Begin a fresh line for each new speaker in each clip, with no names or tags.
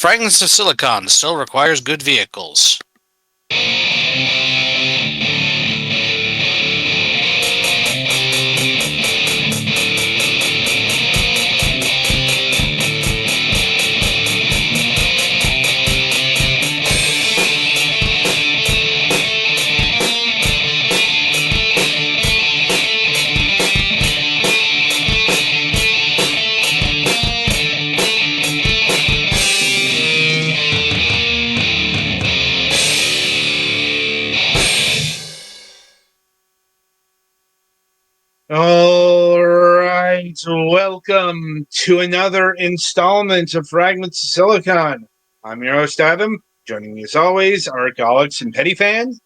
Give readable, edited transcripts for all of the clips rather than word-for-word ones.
Fragments of Silicon still requires good vehicles.
All right, welcome to another installment of Fragments of Silicon. I'm your host, Adam. Joining me, as always, Archaeologists and Petty Fan.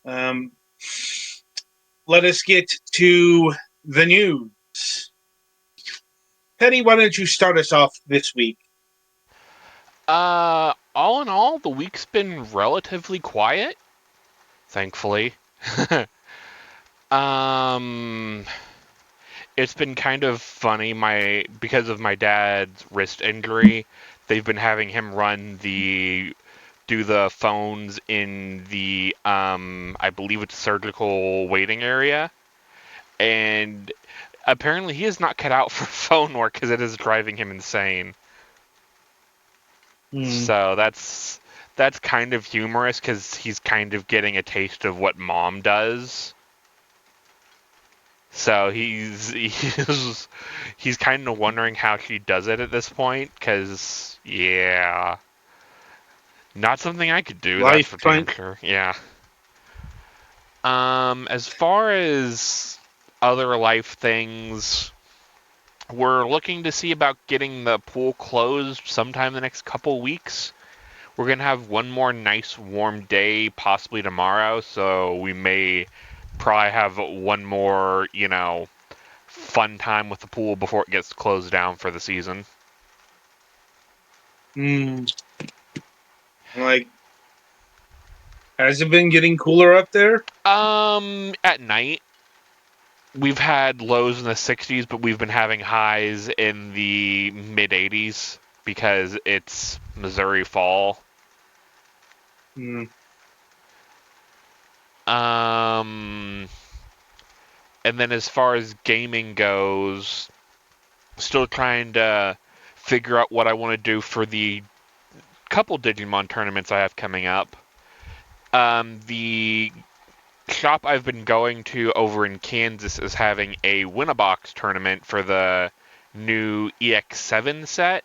Let us get to the news. Petty, why don't you start us off this week?
All in all, the week's been relatively quiet, thankfully. um, it's been kind of funny. Because of my dad's wrist injury, they've been having him do the phones in the I believe it's surgical waiting area, and apparently he is not cut out for phone work because it is driving him insane. So that's kind of humorous because he's kind of getting a taste of what mom does. So he's kind of wondering how she does it at this point because yeah, not something I could do. That's for damn sure. Yeah. As far as other life things, we're looking to see about getting the pool closed sometime the next couple weeks. We're going to have one more nice warm day, possibly tomorrow, so we may probably have one more, fun time with the pool before it gets closed down for the season.
Like, has it been getting cooler up there?
At night, we've had lows in the 60s, but we've been having highs in the mid 80s because it's Missouri fall. And then as far as gaming goes, still trying to figure out what I want to do for the couple Digimon tournaments I have coming up. The shop I've been going to over in Kansas is having a Win-A-Box tournament for the new EX7 set.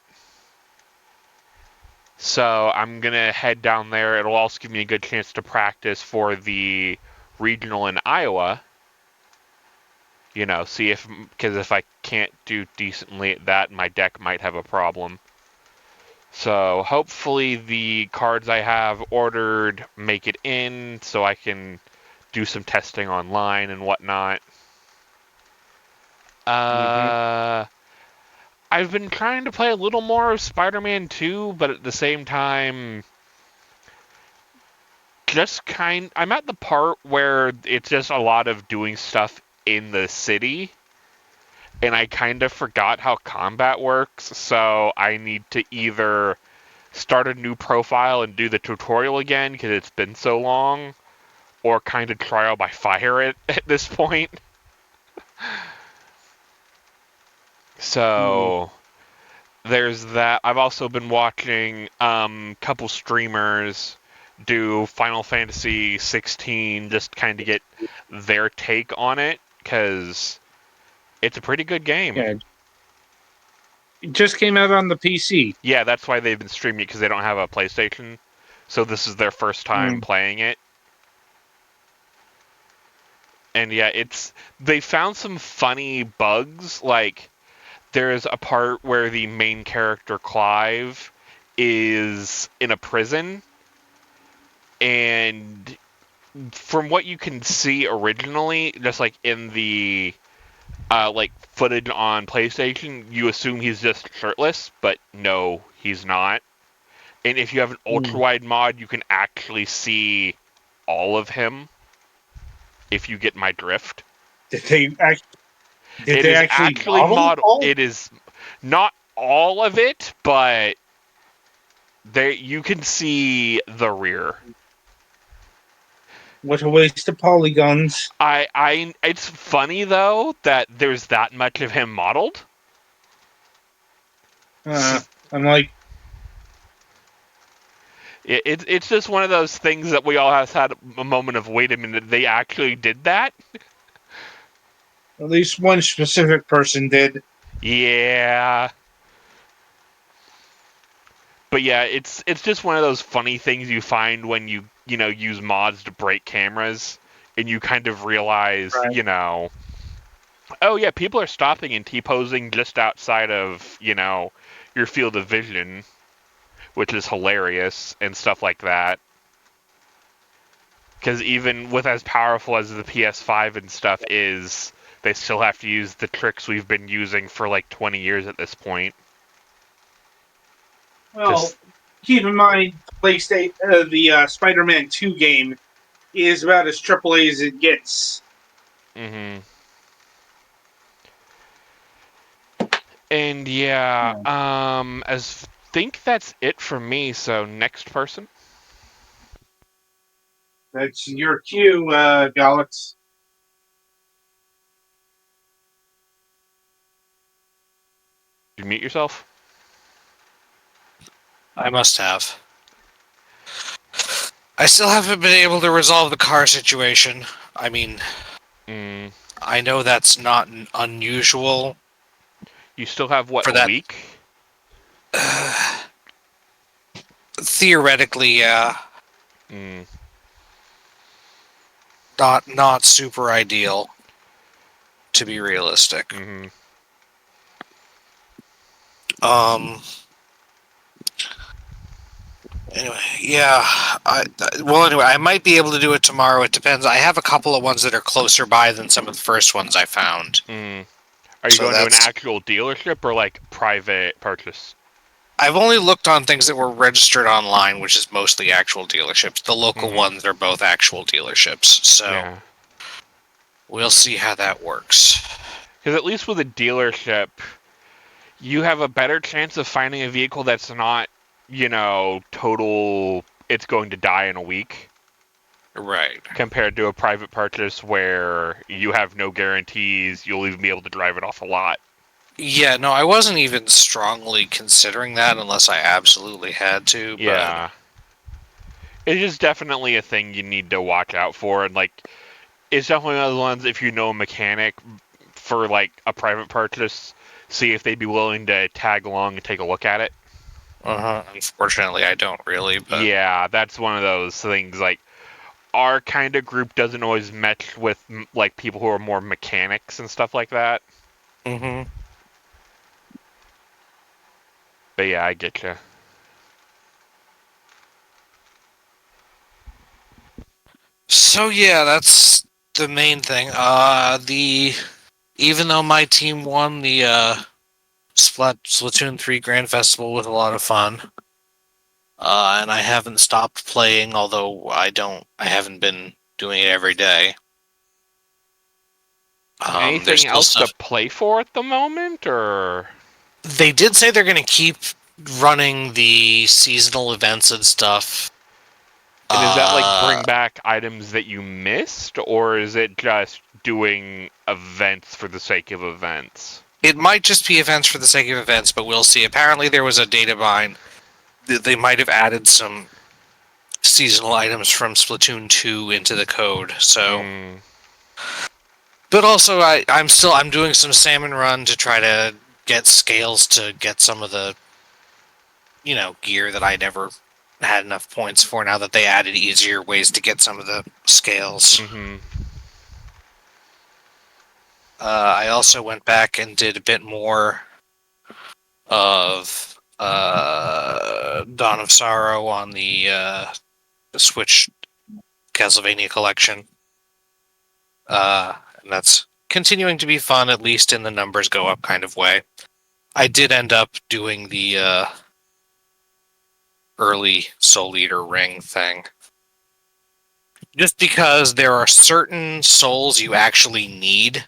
So I'm going to head down there. It'll also give me a good chance to practice for the regional in Iowa. See because if I can't do decently at that, my deck might have a problem. So hopefully the cards I have ordered make it in so I can do some testing online and whatnot. I've been trying to play a little more of Spider-Man 2, but at the same time, I'm at the part where it's just a lot of doing stuff in the city, and I kind of forgot how combat works, so I need to either start a new profile and do the tutorial again because it's been so long, or kind of trial by fire it at this point. So there's that. I've also been watching a couple streamers do Final Fantasy 16, just kind of get their take on it because it's a pretty good game.
Yeah. It just came out on the PC.
Yeah, that's why they've been streaming it because they don't have a PlayStation. So this is their first time playing it. And yeah, they found some funny bugs. Like, there's a part where the main character, Clive, is in a prison. And from what you can see originally, just like in the footage on PlayStation, you assume he's just shirtless, but no, he's not. And if you have an ultra-wide mod, you can actually see all of him, if you get my drift.
Did they actually model?
It is not all of it, but You can see the rear.
What a waste of polygons.
It's funny though that there's that much of him modeled.
I'm like,
It's just one of those things that we all have had a moment of, wait a minute, they actually did that?
at least one specific person did.
Yeah. But yeah, it's just one of those funny things you find when you use mods to break cameras, and you kind of realize,
Right.
Oh yeah, people are stopping and T-posing just outside of, your field of vision, which is hilarious and stuff like that. Because even with as powerful as the PS5 and stuff is, they still have to use the tricks we've been using for like 20 years at this point.
Well, keep in mind, PlayStation, the Spider-Man 2 game is about as AAA as it gets.
Mm-hmm. And yeah, as think that's it for me. So next person.
That's your cue, Galax.
Did you mute yourself?
I must have. I still haven't been able to resolve the car situation. I mean, I know that's not unusual.
You still have what,
for
a
that
week?
Theoretically, yeah. Not super ideal, to be realistic.
Mm-hmm.
Anyway, yeah. Anyway, I might be able to do it tomorrow. It depends. I have a couple of ones that are closer by than some of the first ones I found.
Are you going to an actual dealership or like private purchase?
I've only looked on things that were registered online, which is mostly actual dealerships. The local ones are both actual dealerships, so we'll see how that works.
Because at least with a dealership, you have a better chance of finding a vehicle that's not, total, it's going to die in a week.
Right.
Compared to a private purchase where you have no guarantees, you'll even be able to drive it off a lot.
Yeah, no, I wasn't even strongly considering that unless I absolutely had to.
Yeah. It is definitely a thing you need to watch out for. And, it's definitely one of the ones, if you know a mechanic for, a private purchase, see if they'd be willing to tag along and take a look at it.
Unfortunately, I don't really, but...
Yeah, that's one of those things, our kind of group doesn't always match with, people who are more mechanics and stuff like that.
Mm-hmm.
But yeah, I get you.
So yeah, that's the main thing. Even though my team won the Splatoon 3 Grand Festival with a lot of fun, and I haven't stopped playing, although I haven't been doing it every day.
Anything else to play for at the moment, or?
They did say they're going to keep running the seasonal events and stuff.
And is that bring back items that you missed, or is it just doing events for the sake of events?
It might just be events for the sake of events, but we'll see. Apparently there was a data mine. They might have added some seasonal items from Splatoon 2 into the code, so... But also, I'm doing some salmon run to try to get scales to get some of the, gear that I never had enough points for, now that they added easier ways to get some of the scales. I also went back and did a bit more of Dawn of Sorrow on the Switch Castlevania collection. And that's continuing to be fun, at least in the numbers go up kind of way. I did end up doing the early Soul Eater ring thing. Just because there are certain souls you actually need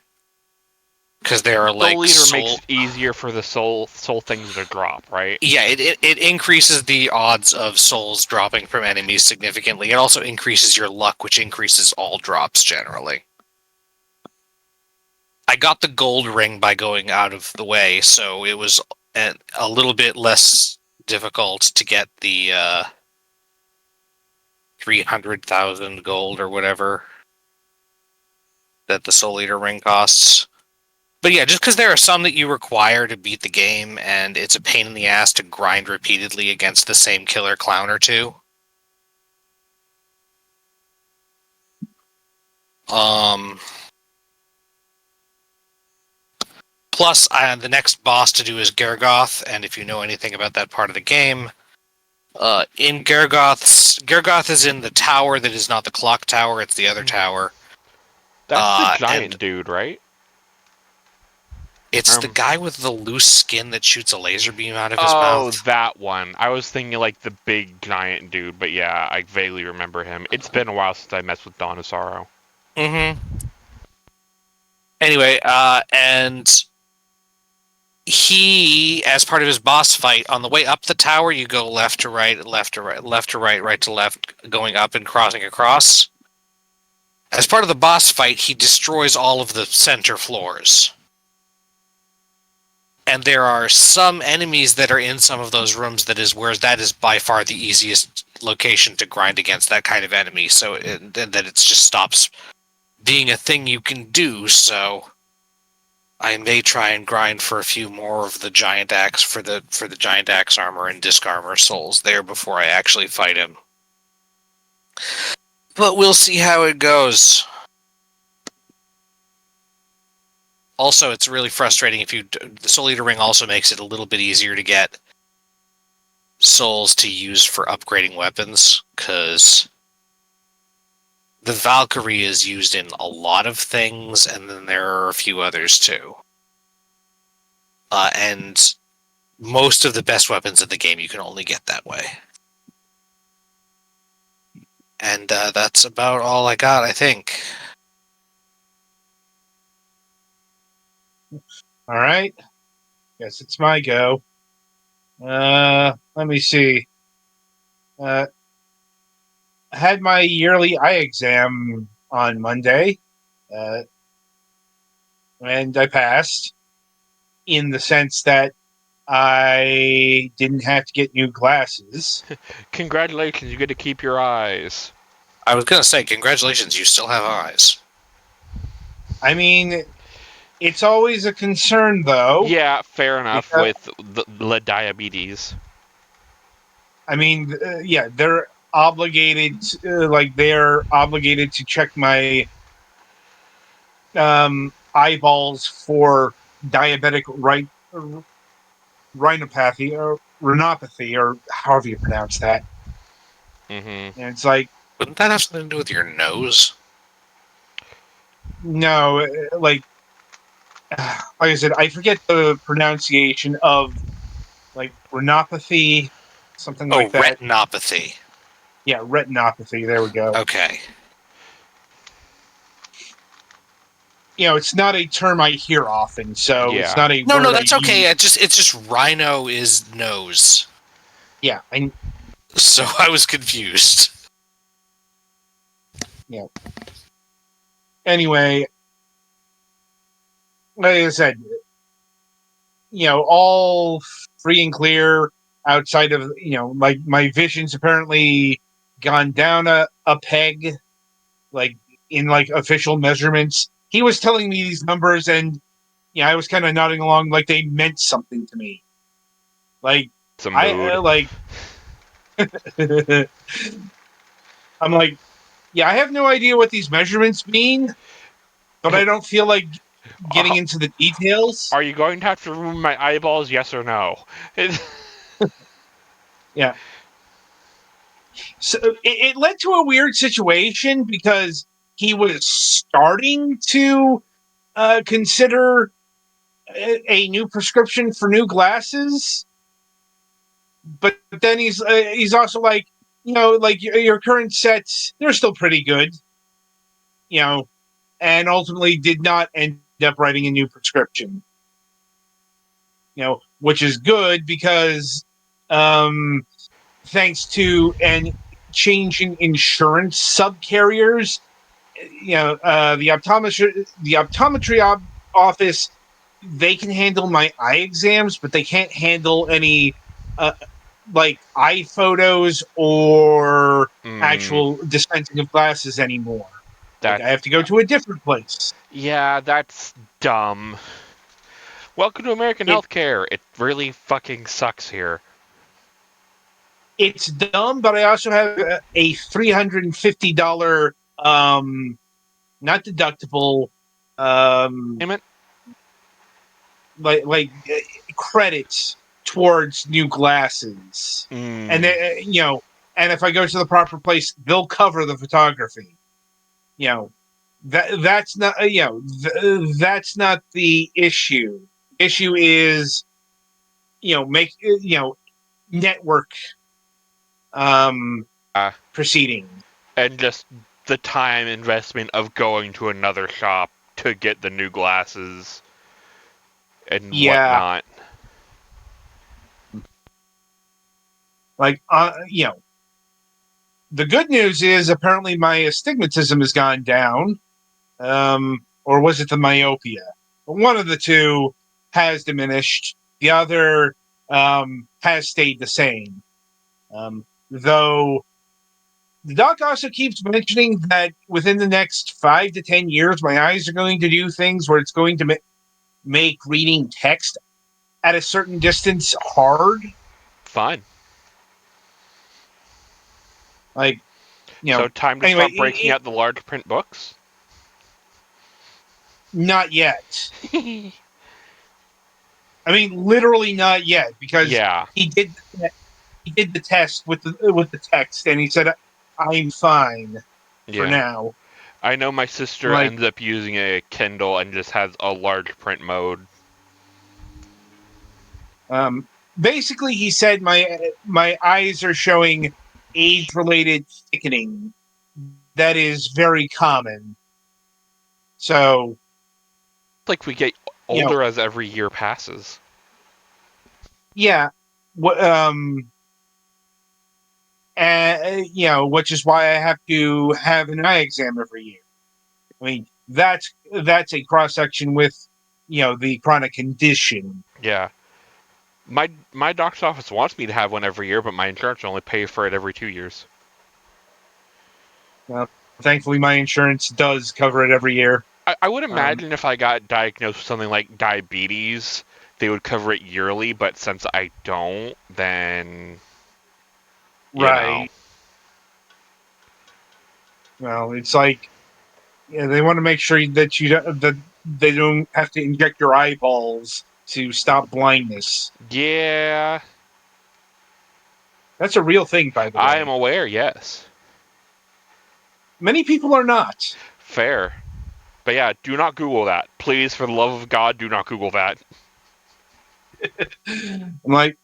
because there are like
Soul Eater
soul.
makes it easier for the soul things to drop, right?
Yeah, it increases the odds of souls dropping from enemies significantly. It also increases your luck, which increases all drops generally. I got the gold ring by going out of the way, so it was a little bit less difficult to get the 300,000 gold or whatever that the Soul Eater ring costs. But yeah, just because there are some that you require to beat the game, and it's a pain in the ass to grind repeatedly against the same killer clown or two. Plus, the next boss to do is Gargoth, and if you know anything about that part of the game, in Gargoth is in the tower that is not the clock tower; it's the other tower.
That's the giant dude, right?
It's the guy with the loose skin that shoots a laser beam out of his
Oh,
mouth.
that one. I was thinking like the big giant dude, but yeah, I vaguely remember him. It's been a while since I messed with Dawn of Sorrow.
Mm-hmm. Anyway, and he, as part of his boss fight, on the way up the tower, you go left to right, left to right, left to right, right to left, going up and crossing across. As part of the boss fight, he destroys all of the center floors. And there are some enemies that are in some of those rooms that is by far the easiest location to grind against that kind of enemy, so that it just stops being a thing you can do, so I may try and grind for a few more of the giant axe for the giant axe armor and disc armor souls there before I actually fight him. But we'll see how it goes. Also, it's really frustrating the Soul Eater ring also makes it a little bit easier to get souls to use for upgrading weapons, because the Valkyrie is used in a lot of things, and then there are a few others too. And most of the best weapons in the game you can only get that way. And that's about all I got, I think.
All right. Guess it's my go. Let me see. I had my yearly eye exam on Monday, and I passed in the sense that I didn't have to get new glasses.
Congratulations, you get to keep your eyes.
I was going to say, congratulations, you still have eyes.
I mean, it's always a concern, though.
Yeah, fair enough with the diabetes.
I mean, yeah, they're obligated, they're obligated to check my eyeballs for diabetic rhinopathy or retinopathy, or however you pronounce that.
Mm-hmm.
And it's like,
wouldn't that have something to do with your nose?
No, like I said, I forget the pronunciation of like retinopathy, something like that.
Retinopathy.
Yeah, retinopathy. There we go.
Okay.
It's not a term I hear often, so it's not a word
No, that's okay.
use.
It's just rhino is nose.
Yeah,
so I was confused.
Yeah. Anyway, like I said, all free and clear outside of, like my vision's apparently gone down a peg, like in like official measurements. He was telling me these numbers, and I was kind of nodding along like they meant something to me. Like I'm like, yeah, I have no idea what these measurements mean, but I don't feel like getting into the details.
Are you going to have to remove my eyeballs, yes or no?
Yeah. So it led to a weird situation because he was starting to consider a new prescription for new glasses, but then he's also like, like your current sets, they're still pretty good, and ultimately did not end up writing a new prescription. Which is good because thanks to an change in insurance subcarriers, the optometry office, they can handle my eye exams, but they can't handle any like eye photos or actual dispensing of glasses anymore. Like, I have to go to a different place.
Yeah, that's dumb. Welcome to American healthcare. It really fucking sucks here.
It's dumb, but I also have a $350 not deductible
Payment?
like credits towards new glasses. And and if I go to the proper place, they'll cover the photography. That's not that's not the issue. Issue is make network proceeding.
And just the time investment of going to another shop to get the new glasses and whatnot.
Like, the good news is apparently my astigmatism has gone down. Or was it the myopia? One of the two has diminished. The other has stayed the same. Though the doc also keeps mentioning that within the next 5 to 10 years, my eyes are going to do things where it's going to make reading text at a certain distance hard.
Fine.
Like,
so time to start breaking out the large print books?
Not yet. I mean, literally not yet, because he did the test with the text, and he said, "I'm fine for now."
I know my sister ended up using a Kindle and just has a large print mode.
Basically, he said my eyes are showing age-related thickening. That is very common. So,
like we get older as every year passes.
Yeah. Which is why I have to have an eye exam every year. I mean, that's a cross section with, the chronic condition.
Yeah. My doctor's office wants me to have one every year, but my insurance only pays for it every 2 years.
Well, thankfully, my insurance does cover it every year.
I would imagine if I got diagnosed with something like diabetes, they would cover it yearly, but since I don't, then...
Right. Well, it's like, they want to make sure that they don't have to inject your eyeballs to stop blindness.
Yeah.
That's a real thing, by the way.
I am aware, yes.
Many people are not.
Fair. But yeah, do not Google that. Please, for the love of God, do not Google that.
I'm like,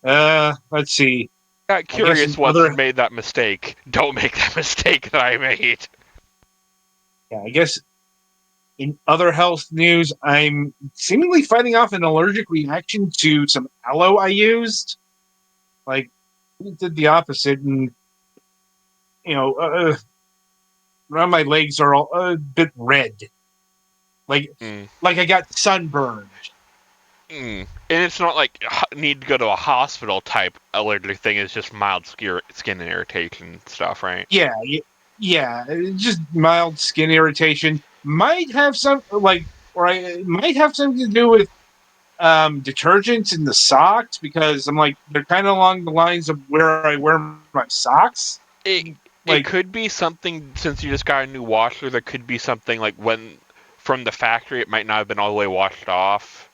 let's see.
I'm curious what made that mistake. Don't make that mistake that I made.
Yeah, I guess in other health news, I'm seemingly fighting off an allergic reaction to some aloe I used. Like, it did the opposite, and around my legs are all a bit red. Like I got sunburned.
And it's not like need to go to a hospital type allergic thing. It's just mild skin irritation stuff, right?
Yeah, just mild skin irritation. Might have some it might have something to do with detergents in the socks, because I'm like, they're kind of along the lines of where I wear my socks.
It could be something, since you just got a new washer, there could be something like when from the factory it might not have been all the way washed off.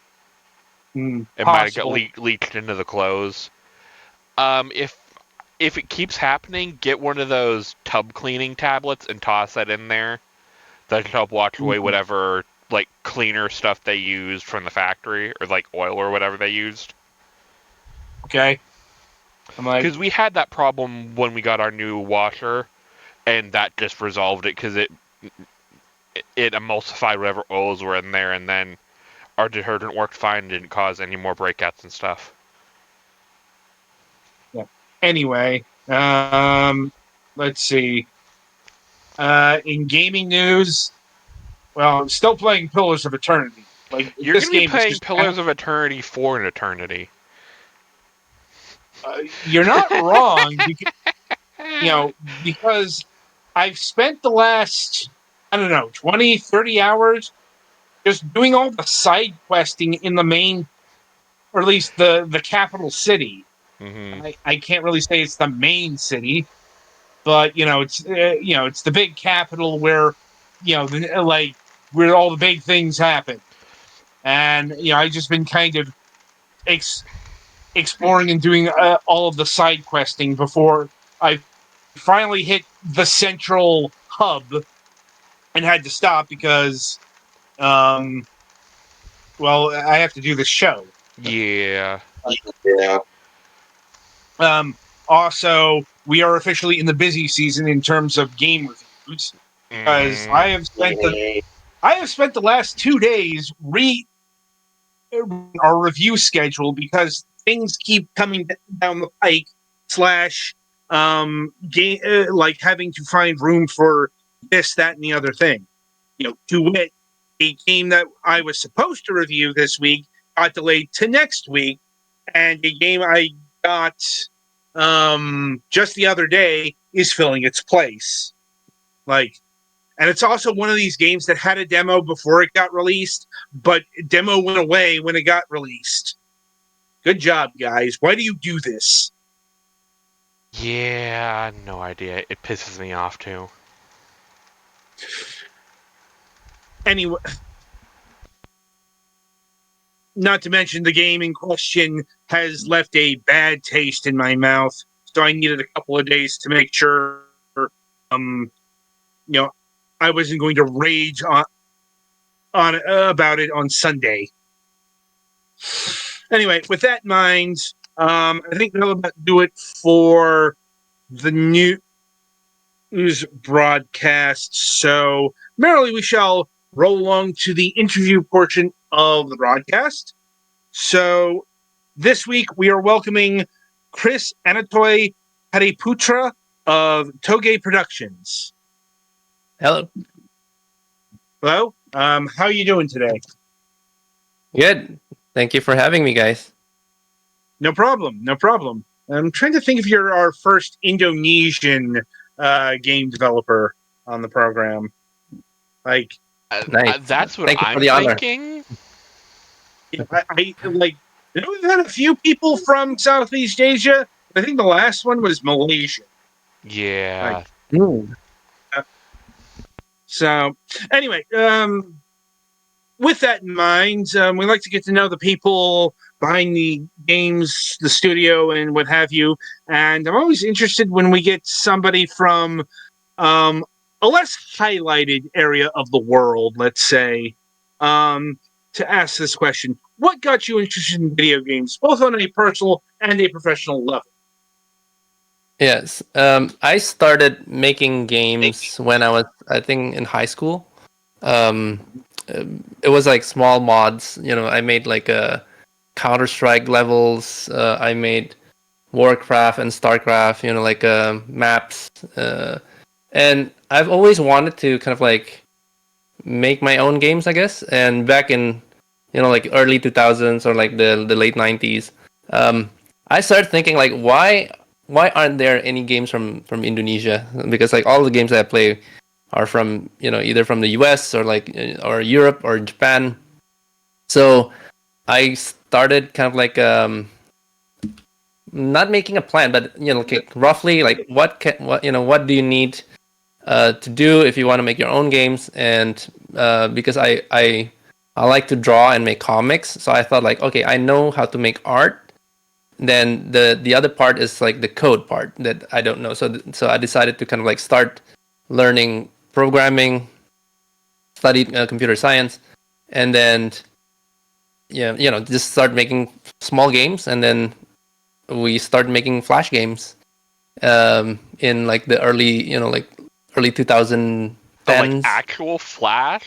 It might have got leaked into the clothes. If it keeps happening, get one of those tub cleaning tablets and toss that in there. That should help wash away whatever like cleaner stuff they used from the factory, or like oil or whatever they used.
Okay.
Because we had that problem when we got our new washer, and that just resolved it, because it emulsified whatever oils were in there, and then our detergent worked fine and didn't cause any more breakouts and stuff.
Yeah. Anyway, let's see. In gaming news, well, I'm still playing Pillars of Eternity. Like
You're
this
going to be
game is
playing
just
Pillars of Eternity for an eternity.
you're not wrong. Because I've spent the last, I don't know, 20, 30 hours just doing all the side questing in the main, or at least the capital city.
Mm-hmm.
I can't really say it's the main city, but it's it's the big capital where where all the big things happen. And I've just been kind of exploring and doing all of the side questing before I finally hit the central hub and had to stop because, well, I have to do the show.
Yeah.
Yeah.
Also, we are officially in the busy season in terms of game reviews because
Mhm.
I have spent the last 2 days our review schedule because things keep coming down the pike slash game like having to find room for this, that, and the other thing. To wit, a game that I was supposed to review this week got delayed to next week, and a game I got just the other day is filling its place. And it's also one of these games that had a demo before it got released, but demo went away when it got released. Good job, guys. Why do you do this?
Yeah, no idea. It pisses me off too.
Anyway, not to mention the game in question has left a bad taste in my mouth, so I needed a couple of days to make sure, I wasn't going to rage on about it on Sunday. Anyway, with that in mind, I think that'll about do it for the news broadcast. So, merrily we shall roll along to the interview portion of the broadcast. So, this week we are welcoming Chris Anatoy Hariputra of Toge Productions.
Hello.
Hello. How are you doing today?
Good. Thank you for having me, guys.
No problem. No problem. I'm trying to think if you're our first Indonesian game developer on the program. Like,
Nice.
That's what
Thank you for
I'm
the honor.
thinking.
I we've had a few people from Southeast Asia. I think the last one was Malaysia.
Yeah.
So, anyway, with that in mind, we like to get to know the people behind the games, the studio, and what have you. And I'm always interested when we get somebody from a less highlighted area of the world, let's say, to ask this question. What got you interested in video games, both on a personal and a professional level?
Yes. I started making games when I was, I think, in high school. It was like small mods. I made like Counter-Strike levels. I made Warcraft and StarCraft. Like maps. And I've always wanted to kind of like make my own games, I guess. And back in like early 2000s or like the late 90s, I started thinking like why aren't there any games from Indonesia? Because like all the games that I play are from either from the US or like or Europe or Japan. So I started kind of like not making a plan, but like roughly like what do you need to do if you want to make your own games. And because I like to draw and make comics, so I thought like, okay, I know how to make art. Then the other part is like the code part that I don't know. So I decided to kind of like start learning programming, studied computer science, and then just start making small games. And then we started making Flash games in like the early 2010
like
tens.
actual Flash,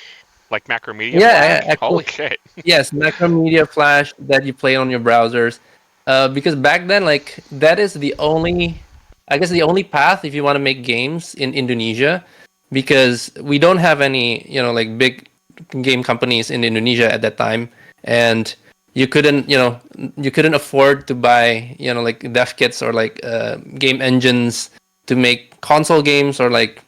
like Macromedia
Yeah,
Flash. Holy shit!
Yes, Macromedia Flash that you play on your browsers. Because back then, like that is the only, I guess, the only path if you want to make games in Indonesia, because we don't have any, like big game companies in Indonesia at that time, and you couldn't afford to buy, like dev kits or like game engines to make console games, or like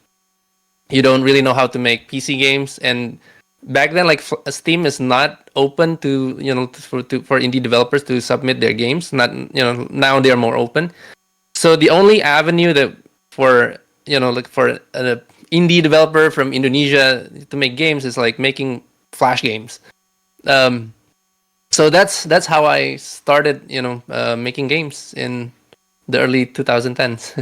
you don't really know how to make PC games. And back then, like Steam is not open to for indie developers to submit their games. Not now they are more open. So the only avenue that for like for an indie developer from Indonesia to make games is like making Flash games. So that's how I started making games in the early 2010s.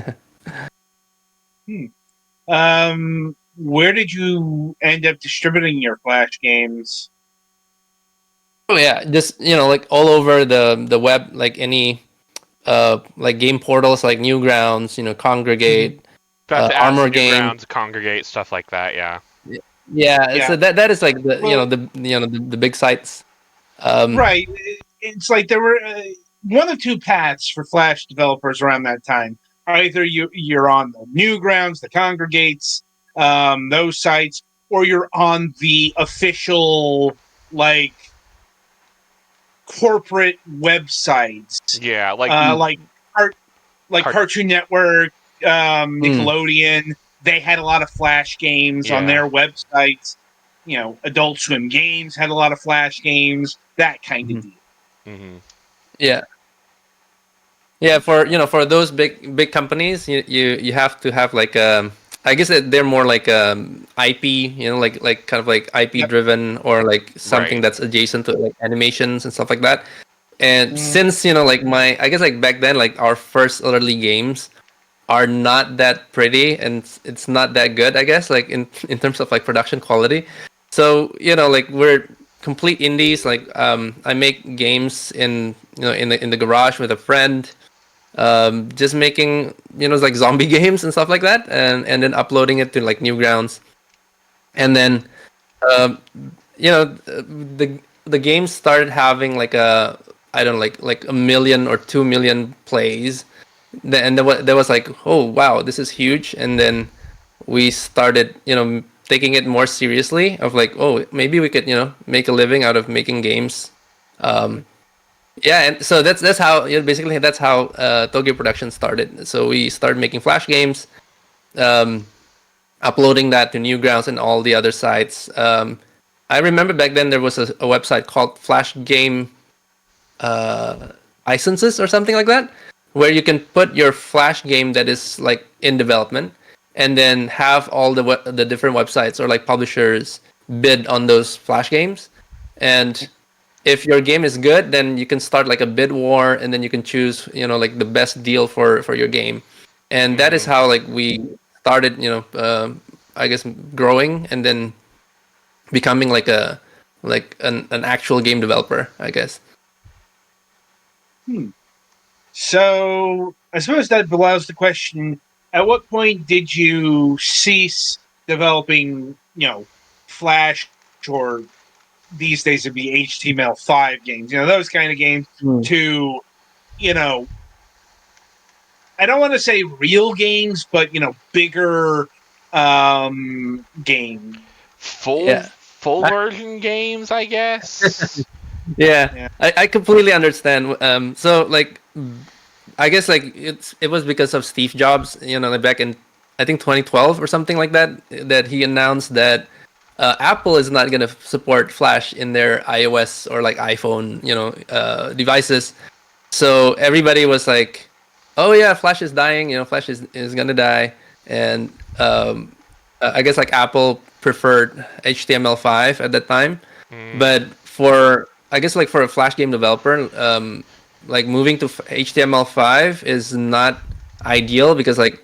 Where did you end up distributing your Flash games?
Oh yeah, just like all over the web, like any like game portals like Newgrounds, Congregate,
About to ask
Armor Game.
Newgrounds, Congregate, stuff like that. Yeah.
Yeah,
Yeah.
so that is like the
Well-
the big sites.
Right. It's like there were one of two paths for Flash developers around that time. Either you're on the Newgrounds, the Congregates, those sites, or you're on the official like corporate websites,
Yeah, like
like
Cart-
Cartoon Network, Nickelodeon. They had a lot of Flash games on
Yeah.
their websites. Adult Swim Games had a lot of Flash games. That kind of deal.
mhm.
Yeah. Yeah, for those big companies, you have to have like I guess that they're more like IP, like kind of like IP
Yep.
driven, or like something
Right.
that's adjacent to like animations and stuff like that. And
Mm.
since like I guess like back then, like our first early games are not that pretty, and it's not that good, I guess, like in terms of like production quality. So like we're complete indies. Like I make games in in the garage with a friend, just making like zombie games and stuff like that, and then uploading it to like Newgrounds. And then um, the game started having like a, I don't know, like a million or 2 million plays. And there was like, oh wow, this is huge. And then we started taking it more seriously, of like, oh, maybe we could make a living out of making games. Yeah, and so that's how basically that's how Tokyo Production started. So we started making Flash games, um, uploading that to Newgrounds and all the other sites. I remember back then there was a website called Flash Game Licenses or something like that, where you can put your Flash game that is like in development, and then have all the different websites or like publishers bid on those Flash games. And if your game is good, then you can start like a bid war, and then you can choose like the best deal for your game. And that is how like we started I guess growing, and then becoming like an actual game developer, I guess.
So I suppose that allows the question: at what point did you cease developing, Flash, or these days it'd be HTML5 games, those kind of games, to, I don't want to say real games, but bigger games.
Full version games, I guess.
Yeah. I completely understand. So like, I guess like it was because of Steve Jobs, like back in I think 2012 or something like that, that he announced that Apple is not gonna support Flash in their iOS or like iPhone, devices. So everybody was like, "Oh yeah, Flash is dying. Flash is gonna die." And I guess like Apple preferred HTML5 at that time. But for I guess like for a Flash game developer, like moving to HTML5 is not ideal, because like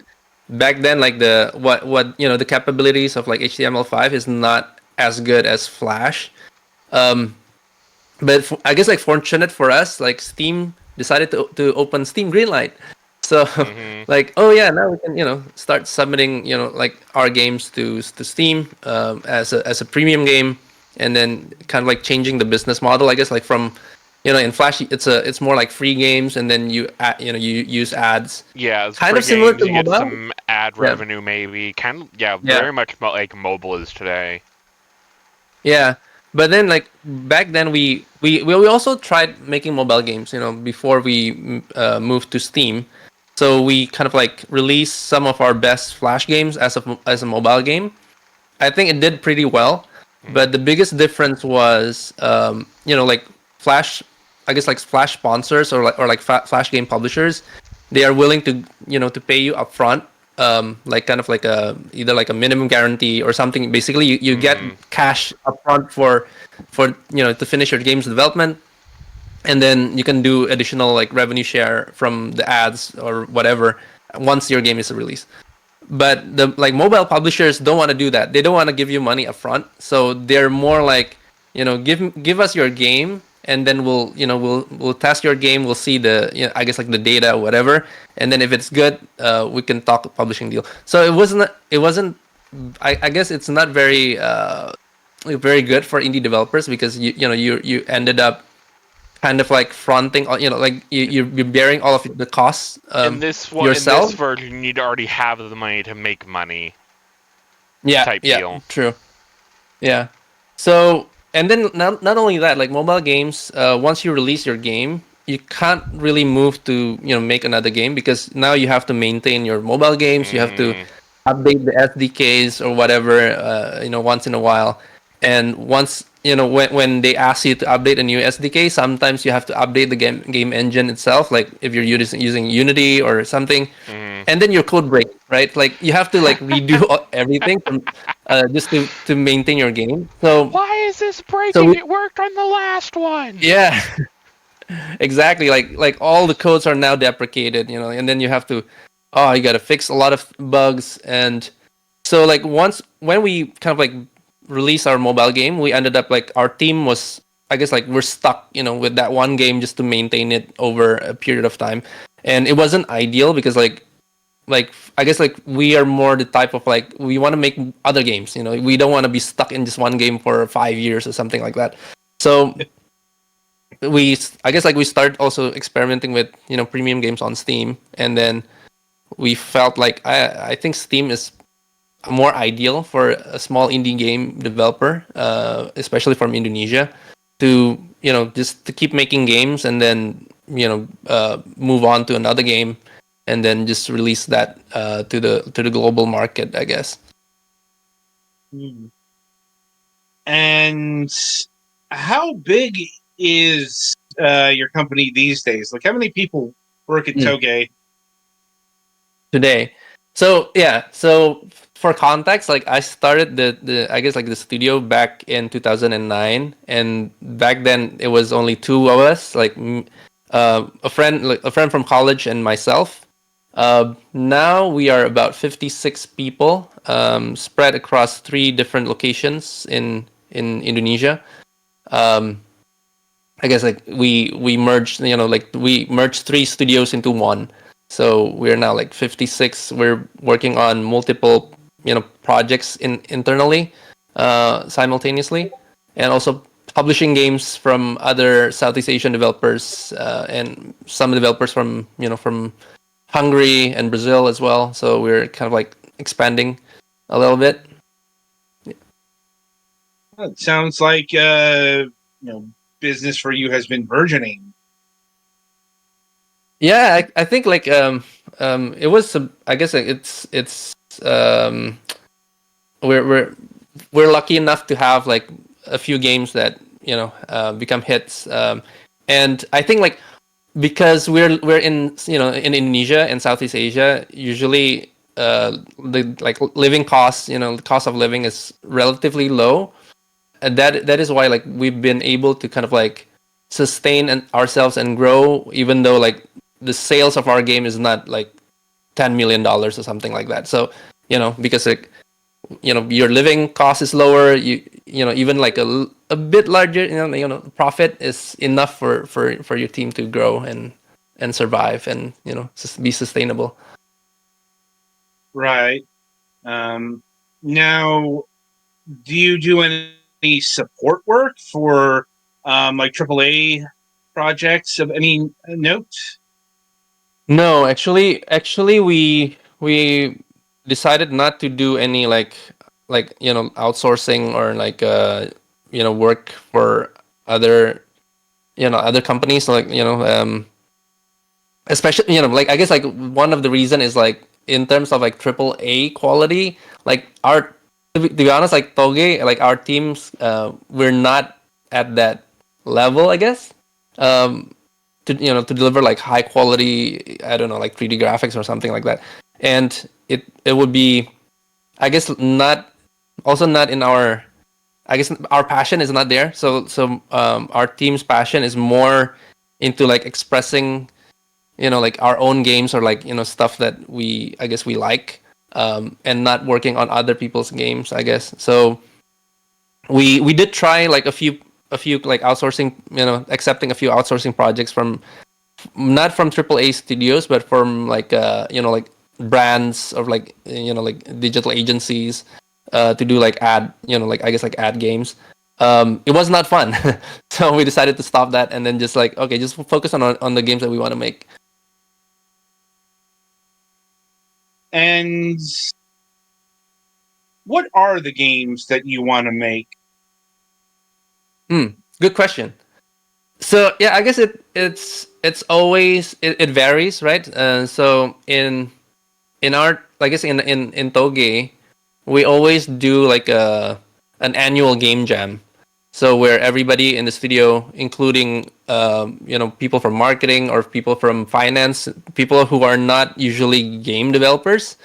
back then, like the what the capabilities of like HTML5 is not as good as Flash. But I guess like fortunate for us, like Steam decided to open Steam Greenlight. So
Mhm.
like, oh yeah, now we can start submitting like our games to Steam as a premium game, and then kind of like changing the business model, I guess, like from in Flash it's more like free games, and then you use ads,
Yeah, it's
kind
free
of similar
games.
to
You get
mobile.
some ad
Yeah,
revenue, maybe. Kind of, yeah,
yeah.
very much like mobile is today.
Yeah, but then like back then we also tried making mobile games, before we moved to Steam. So we kind of like released some of our best Flash games as a mobile game. I think it did pretty well, but the biggest difference was like Flash, I guess like Flash sponsors or like Flash game publishers, they are willing to pay you upfront, like kind of like a either like a minimum guarantee or something. Basically, you get cash upfront for to finish your game's development, and then you can do additional like revenue share from the ads or whatever once your game is released. But the like mobile publishers don't want to do that. They don't want to give you money upfront, so they're more like, give us your game, and then we'll test your game. We'll see the I guess like the data or whatever, and then if it's good, we can talk a publishing deal. So it wasn't. I guess it's not very good for indie developers, because you ended up kind of like fronting, like you're bearing all of the costs
In this
yourself.
version, you'd already have the money to make money.
Yeah,
Type
yeah,
deal.
true. Yeah. So, and then not only that, like mobile games, once you release your game, you can't really move to make another game, because now you have to maintain your mobile games. You have to update the SDKs or whatever, once in a while. And once when they ask you to update a new SDK, sometimes you have to update the game engine itself. Like if you're using Unity or something, and then your code breaks, right? Like you have to like redo everything from, just to maintain your game.
Why is this breaking?
we-
It worked on the last one.
Yeah, exactly. Like all the codes are now deprecated, and then you have to, you got to fix a lot of bugs. And so like when we kind of like released our mobile game, we ended up like our team was, I guess like we're stuck, with that one game just to maintain it over a period of time, and it wasn't ideal because like I guess like we are more the type of like we want to make other games. We don't want to be stuck in just one game for 5 years or something like that. So I guess like we started also experimenting with premium games on Steam, and then we felt like I think Steam is more ideal for a small indie game developer, especially from Indonesia, to just to keep making games, and then move on to another game, and then just release that to the global market, I guess.
And how big is your company these days? Like, how many people work at Toge?
Today? So yeah, so for context, like I started the I guess like the studio back in 2009, and back then it was only two of us, like a friend from college and myself. Now we are about 56 people, spread across 3 different locations in Indonesia. I guess like we merged, like we merged 3 studios into one. So we're now like 56. We're working on multiple, projects internally, simultaneously, and also publishing games from other Southeast Asian developers, and some developers from from Hungary and Brazil as well. So we're kind of like expanding a little bit.
It sounds like business for you has been burgeoning.
Yeah, I think like it was I guess like it's we're lucky enough to have like a few games that become hits, and I think like because we're in in Indonesia and Southeast Asia, usually the like living costs, the cost of living is relatively low, and that is why like we've been able to kind of like sustain ourselves and grow, even though like the sales of our game is not like $10 million or something like that. So because like your living cost is lower, even like a bit larger, profit is enough for your team to grow and and survive and be sustainable.
Right. Now, do you do any support work for like AAA projects of any note?
No, actually, we decided not to do any outsourcing or work for other other companies, especially like I guess like one of the reason is like in terms of like triple A quality, like our to be honest, like Toge, like our teams, we're not at that level, I guess. To to deliver like high quality, I don't know, like 3D graphics or something like that, and it would be, I guess, not in our, I guess our passion is not there. So our team's passion is more into like expressing like our own games or like stuff that I guess we like, and not working on other people's games, I guess. So we did try like a few like outsourcing, accepting a few outsourcing projects from, not from AAA studios, but from like like brands or like like digital agencies, to do like ad, like I guess like ad games. It was not fun. So we decided to stop that and then just like, okay, just focus on the games that we want to make.
And what are the games that you want to make?
Good question. So yeah, I guess it's always, it varies, right? So in our, I guess in Toge, we always do like an annual game jam. So where everybody in the studio, including people from marketing or people from finance, people who are not usually game developers,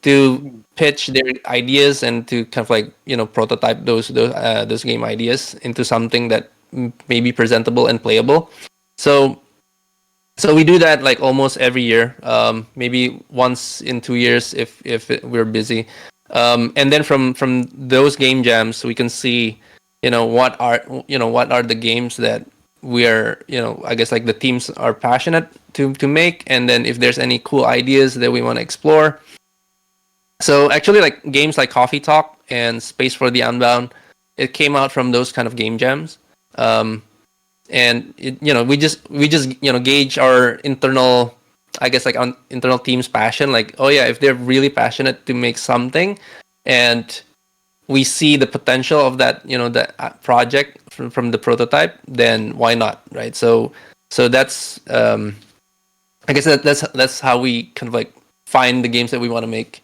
to pitch their ideas and to kind of like prototype those game ideas into something that may be presentable and playable. So we do that like almost every year, maybe once in 2 years if we're busy, and then from those game jams we can see what are the games that we are, I guess like the teams are passionate to make, and then if there's any cool ideas that we want to explore. So actually, like games like Coffee Talk and Space for the Unbound, it came out from those kind of game jams. And we just gauge our internal, I guess like on internal team's passion. Like, oh yeah, if they're really passionate to make something, and we see the potential of that, the project from the prototype, then why not, right? So that's I guess that's how we kind of like find the games that we want to make.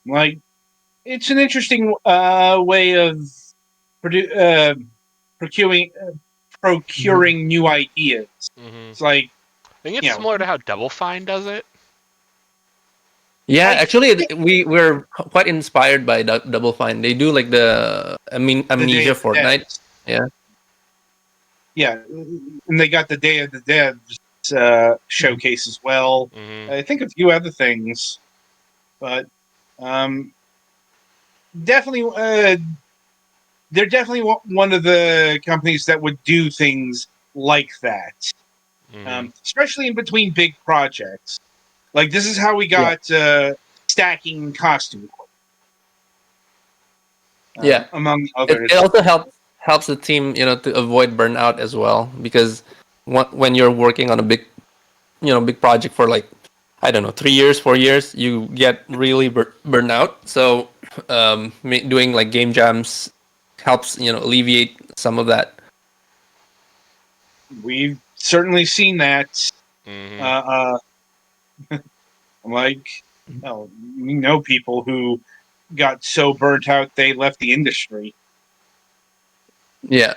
Like, it's an interesting way of procuring new ideas.
Mm-hmm.
It's like,
I think it's similar to how Double Fine does it.
Yeah, actually, we're quite inspired by Double Fine. They do like the Amnesia Fortnite.
Yeah, and they got the Day of the Dead showcase as well.
Mm-hmm.
I think a few other things, but definitely, they're definitely one of the companies that would do things like that, especially in between big projects. Like, this is how we got stacking costume equipment, among others.
It also helps the team, to avoid burnout as well, because when you're working on a big project for like, I don't know, 3 years, 4 years, you get really burnt out. So doing like game jams helps alleviate some of that.
We've certainly seen that. Like, we know people who got so burnt out they left the industry.
Yeah.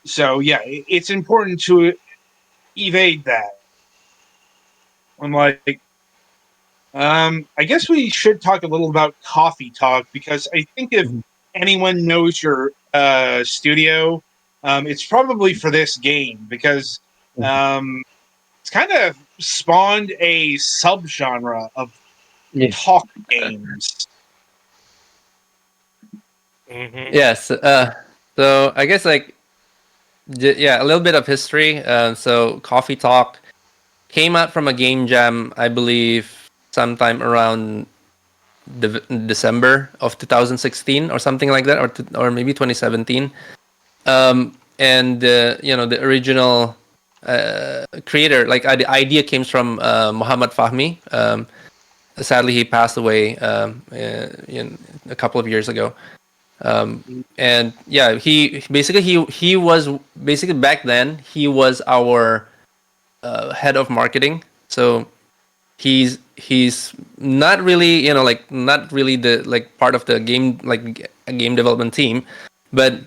So yeah, it's important to evade that. I'm like, I guess we should talk a little about Coffee Talk, because I think if anyone knows your studio, it's probably for this game, because it's kind of spawned a subgenre of talk games.
Mm-hmm.
Yes. So I guess like yeah, a little bit of history. So Coffee Talk came out from a game jam, I believe, sometime around December of 2016 or something like that, or maybe 2017. And the original creator, like the idea came from Muhammad Fahmi. Sadly, he passed away a couple of years ago. And yeah, he was basically back then he was our head of marketing. So he's not really not really the part of the game game development team, but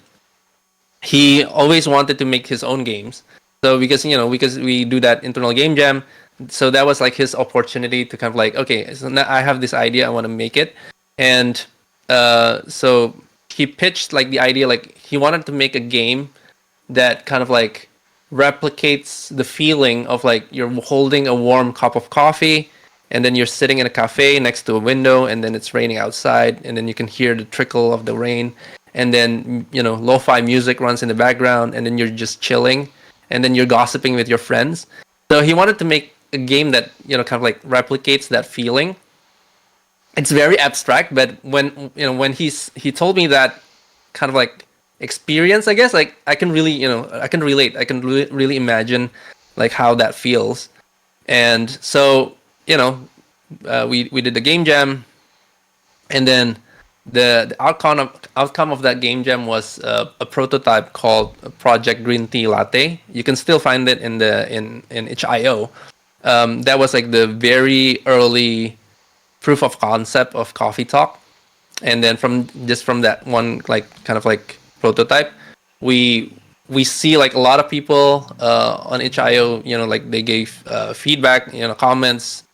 he always wanted to make his own games. So because we do that internal game jam, so that was like his opportunity to kind of like, okay, so now I have this idea, I want to make it. And so he pitched like the idea, like he wanted to make a game that kind of like replicates the feeling of like you're holding a warm cup of coffee and then you're sitting in a cafe next to a window and then it's raining outside and then you can hear the trickle of the rain, and then lo-fi music runs in the background and then you're just chilling and then you're gossiping with your friends. So he wanted to make a game that kind of like replicates that feeling. It's very abstract, but when he told me that kind of like experience, I guess, like I can really I can relate, I can really imagine like how that feels. And so we did the game jam, and then the outcome of that game jam was a prototype called Project Green Tea Latte. You can still find it in itch.io. That was like the very early proof of concept of Coffee Talk. And then from that one like kind of like prototype, we see like a lot of people on itch.io, like they gave feedback, comments,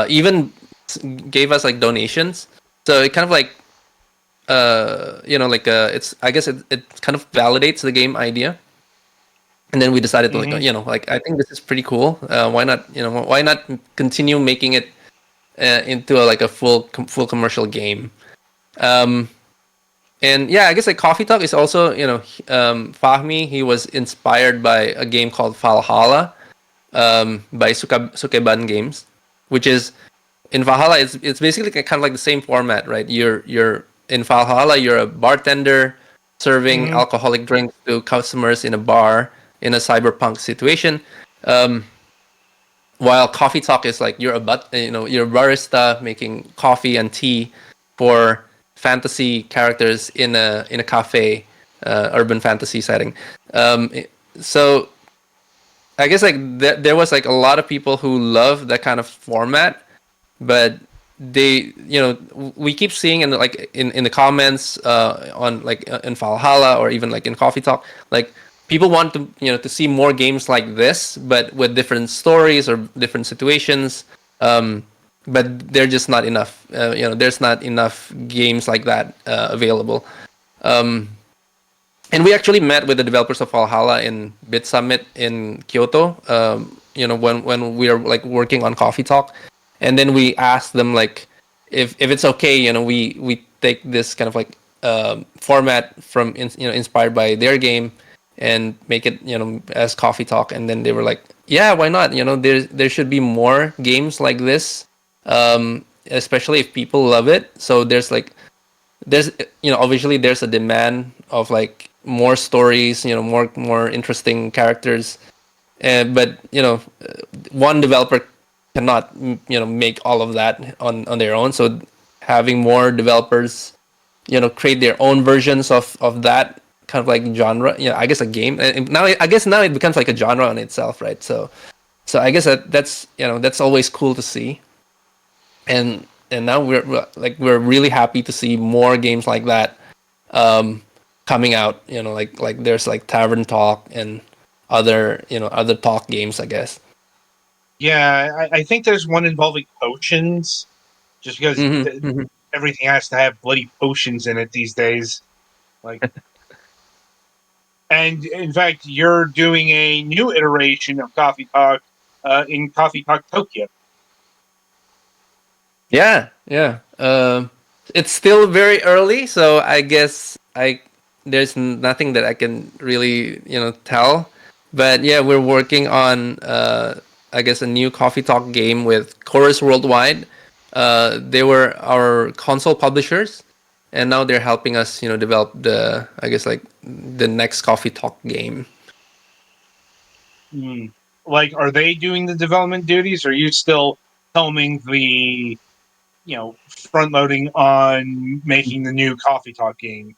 even gave us like donations. So it kind of like it's, I guess it kind of validates the game idea. And then we decided to like I think this is pretty cool. Why not continue making it into a full commercial game. And yeah, I guess like Coffee Talk is also Fahmi, he was inspired by a game called Valhalla by Sukeban Games, which is in Valhalla. It's basically kind of like the same format, right? You're in Valhalla, you're a bartender serving alcoholic drinks to customers in a bar in a cyberpunk situation. While Coffee Talk is like you're a barista making coffee and tea for fantasy characters in a cafe, urban fantasy setting. So I guess like there was like a lot of people who love that kind of format, but they we keep seeing in the comments on like in Valhalla or even like in Coffee Talk, like people want to to see more games like this, but with different stories or different situations. But they're just not enough. There's not enough games like that available. And we actually met with the developers of Valhalla in Bit Summit in Kyoto. When we are like working on Coffee Talk, and then we asked them like if it's okay. We take this kind of like format from inspired by their game and make it as Coffee Talk. And then they were like, yeah, why not? There should be more games like this, especially if people love it. So there's obviously there's a demand of like more stories, more interesting characters. But one developer cannot make all of that on their own. So having more developers create their own versions of that kind of like genre, I guess a game. And now it becomes like a genre on itself, right? So I guess that's always cool to see. And now we're really happy to see more games like that coming out. Like there's like Tavern Talk and other talk games, I guess.
Yeah, I think there's one involving potions, just because everything has to have bloody potions in it these days. Like, and in fact, you're doing a new iteration of Coffee Talk in Coffee Talk Tokyo.
Yeah. It's still very early, so I guess I there's nothing that I can really tell. But yeah, we're working on I guess a new Coffee Talk game with Chorus Worldwide. They were our console publishers, and now they're helping us develop the I guess like the next Coffee Talk game.
Like, are they doing the development duties? Or are you still helming the, front loading on making the new Coffee Talk game?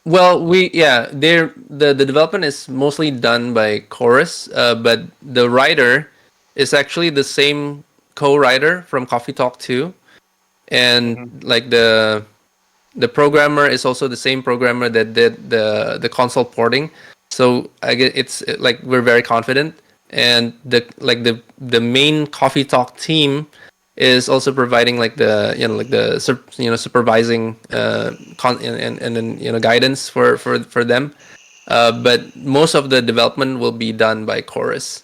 Well, the development is mostly done by Chorus, but the writer is actually the same co-writer from Coffee Talk 2, and like the programmer is also the same programmer that did the console porting. So I get it's like we're very confident, and the main Coffee Talk team is also providing like the supervising and then guidance for them. But most of the development will be done by Chorus.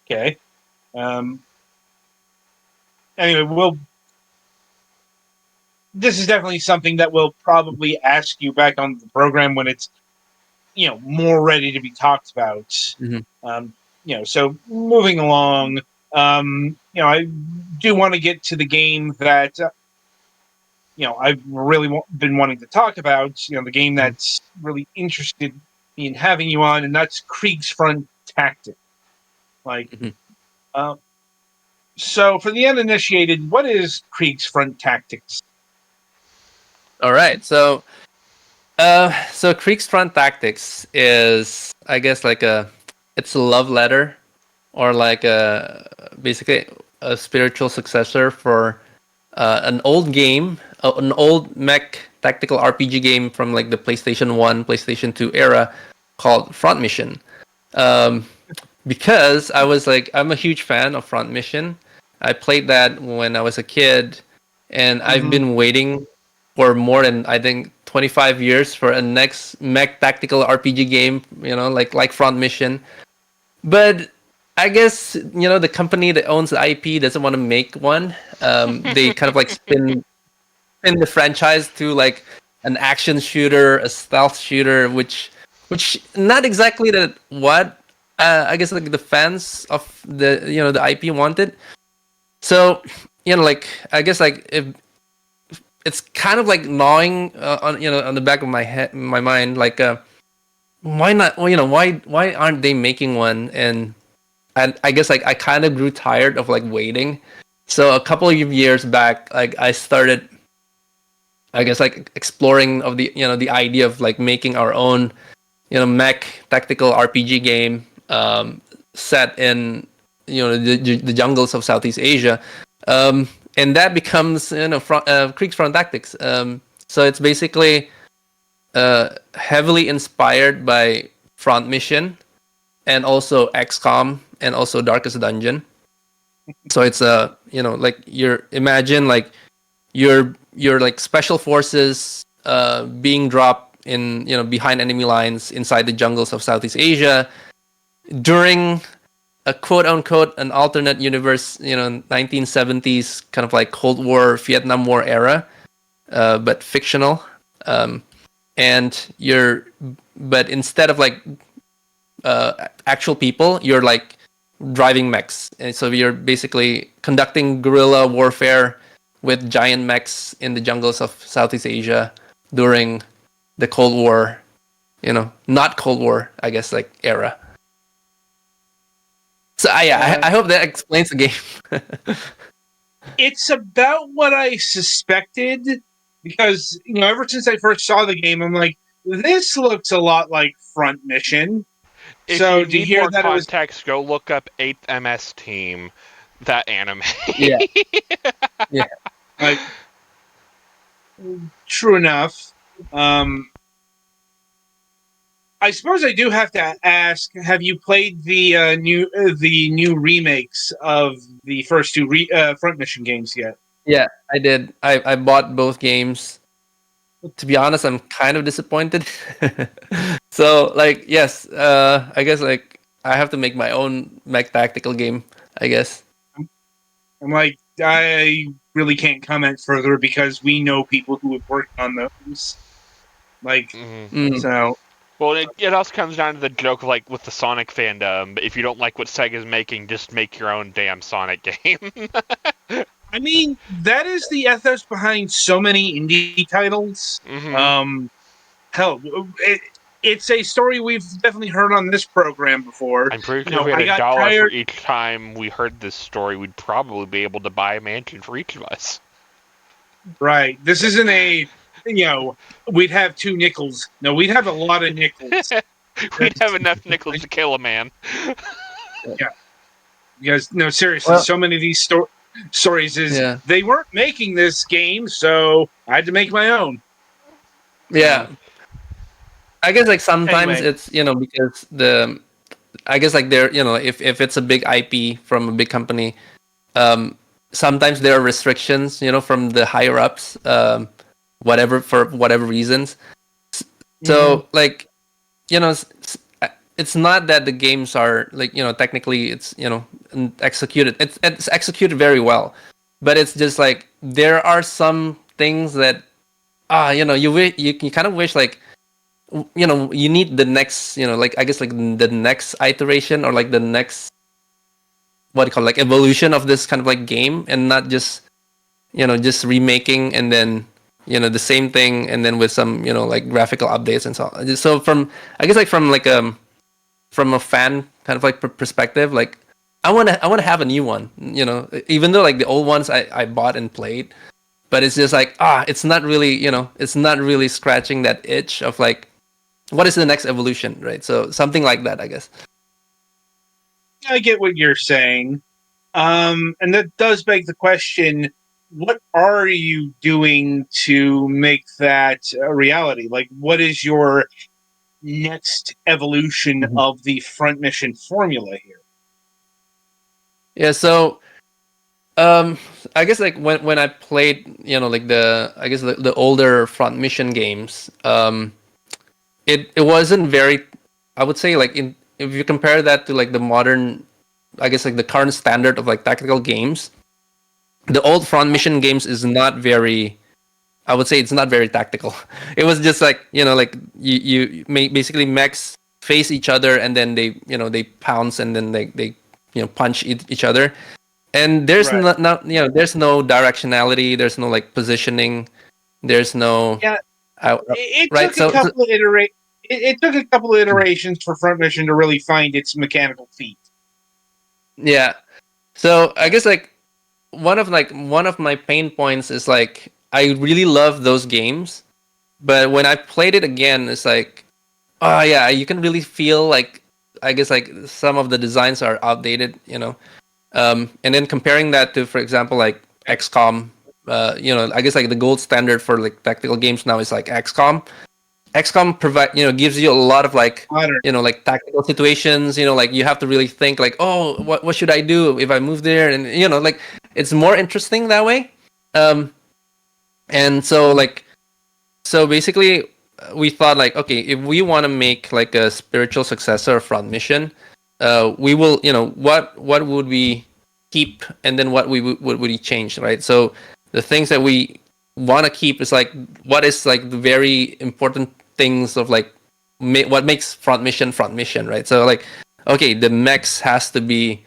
Okay. Anyway, this is definitely something that we'll probably ask you back on the program when it's, more ready to be talked about. So moving along, I do want to get to the game that, I've really been wanting to talk about, the game that's really interested in having you on, and that's Kriegsfront Tactics. So for the uninitiated, what is Kriegsfront Tactics?
All right, so Kriegsfront Tactics is, I guess, it's a love letter, or basically a spiritual successor for an old game, an old mech tactical RPG game from like the PlayStation 1, PlayStation 2 era called Front Mission. Because I'm a huge fan of Front Mission. I played that when I was a kid, and I've been waiting for more than, I think, 25 years for a next mech tactical RPG game, like Front Mission. But I guess, the company that owns the IP doesn't want to make one. They kind of like spin the franchise to like an action shooter, a stealth shooter, which not exactly what I guess like the fans of the IP wanted. So I guess like if it's kind of like gnawing on the back of my mind, like why not? Well, why aren't they making one? And I guess like I kind of grew tired of like waiting. So a couple of years back, like I started, I guess like exploring of the idea of like making our own mech tactical RPG game set in the jungles of Southeast Asia, and that becomes Kriegsfront Tactics. So it's basically heavily inspired by Front Mission, and also XCOM, and also Darkest Dungeon. So it's like imagine like your like special forces being dropped in behind enemy lines inside the jungles of Southeast Asia during a quote unquote an alternate universe, 1970s kind of like Cold War, Vietnam War era, but fictional. And but instead of like actual people, you're like driving mechs, and so you're basically conducting guerrilla warfare with giant mechs in the jungles of Southeast Asia during the Cold War, not Cold War, I guess, like era. So I hope that explains the game.
It's about what I suspected, because ever since I first saw the game, I'm like, this looks a lot like Front Mission.
If
So
you
to
need
hear
more
that
context, go look up 8th MS Team, that anime.
Yeah.
Like, true enough. I suppose I do have to ask: have you played the new remakes of the first two Front Mission games yet?
Yeah, I did. I bought both games. To be honest, I'm kind of disappointed. So, like, yes, I guess like I have to make my own mech tactical game, I guess.
I'm like, I really can't comment further because we know people who have worked on those. Like,
Mm.
so
Well, it also comes down to the joke of, like, with the Sonic fandom. If you don't like what Sega's making, just make your own damn Sonic game.
I mean, that is the ethos behind so many indie titles.
Mhm.
Hell, it's a story we've definitely heard on this program before.
I'm pretty
You
sure if
know,
we had
I got
$1 for
tired.
each time we heard this story, we'd probably be able to buy a mansion for each of us.
Right. This isn't a, we'd have 2 nickels. No, we'd have a lot of nickels.
We'd have enough nickels to kill a man.
Because, no, seriously,
Well-
so many of these stories is
Yeah.
they weren't making this game, so I had to make my own.
Yeah. I guess like sometimes
Anyway.
it's because I guess like there if it's a big IP from a big company, sometimes there are restrictions from the higher ups, for whatever reasons. So like it's not that the games are like technically it's executed. It's executed very well, but it's just like there are some things that you kind of wish like you need the next like I guess like the next iteration or like the next what do you call it, like evolution of this kind of like game, and not just just remaking and then the same thing and then with some like graphical updates and so on. So I guess like from a fan kind of like perspective, like I want to have a new one, even though like the old ones I bought and played, but it's just like it's not really it's not really scratching that itch of like what is the next evolution, right? So something like that, I guess.
I get what you're saying. And that does beg the question, what are you doing to make that a reality? Like, what is your next evolution of the front mission formula here?
Yeah, so I guess like when I played, like the older front mission games, it wasn't very, I would say like if you compare that to like the modern, I guess like the current standard of like tactical games, the old front mission games is not very, I would say it's not very tactical. It was just like like you basically mechs face each other and then they pounce and then they punch each other, and there's
Right.
not there's no directionality, there's no like positioning, there's no
Yeah. It
right,
took a couple of it took a couple of iterations for front mission to really find its mechanical feet.
Yeah. So I guess like one of my pain points is like I really love those games, but when I played it again, it's like, oh yeah, you can really feel like I guess like some of the designs are outdated, and then comparing that to, for example, like XCOM, I guess like the gold standard for like tactical games now is like XCOM. XCOM gives you a lot of like
Modern.
like tactical situations, like you have to really think like, oh, what should I do if I move there, and like it's more interesting that way. And so basically we thought like, okay, if we want to make like a spiritual successor of Front Mission, we will what would we keep and then what would we change, right? So the things that we want to keep is like what is like the very important things of like what makes front mission, right? So like, okay, the mechs has to be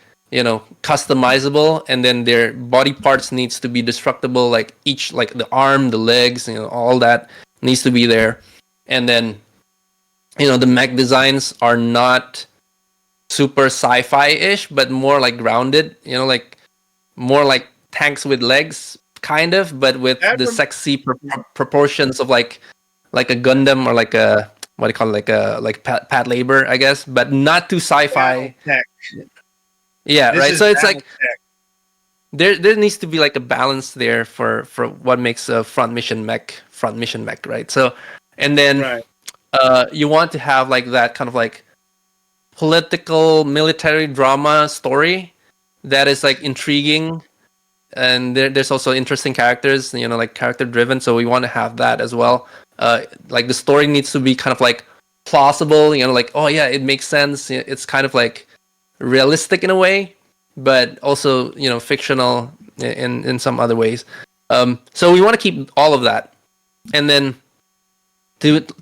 customizable, and then their body parts needs to be destructible, like each, like the arm, the legs, all that needs to be there. And then the mech designs are not super sci-fi-ish, but more like grounded, like more like tanks with legs kind of, but with the sexy proportions of like a Gundam or like a, what do you call it, like Pat Labor, I guess, but not too sci-fi. Yeah,
This
right.
is
So it's like
Battletech.
there needs to be like a balance there for what makes a front mission mech, right? So, and then
Right.
you want to have like that kind of like political military drama story that is like intriguing, and there's also interesting characters, like character driven, so we want to have that as well. Like the story needs to be kind of like plausible, like, oh yeah, it makes sense, it's kind of like realistic in a way, but also fictional in some other ways. So we want to keep all of that, and then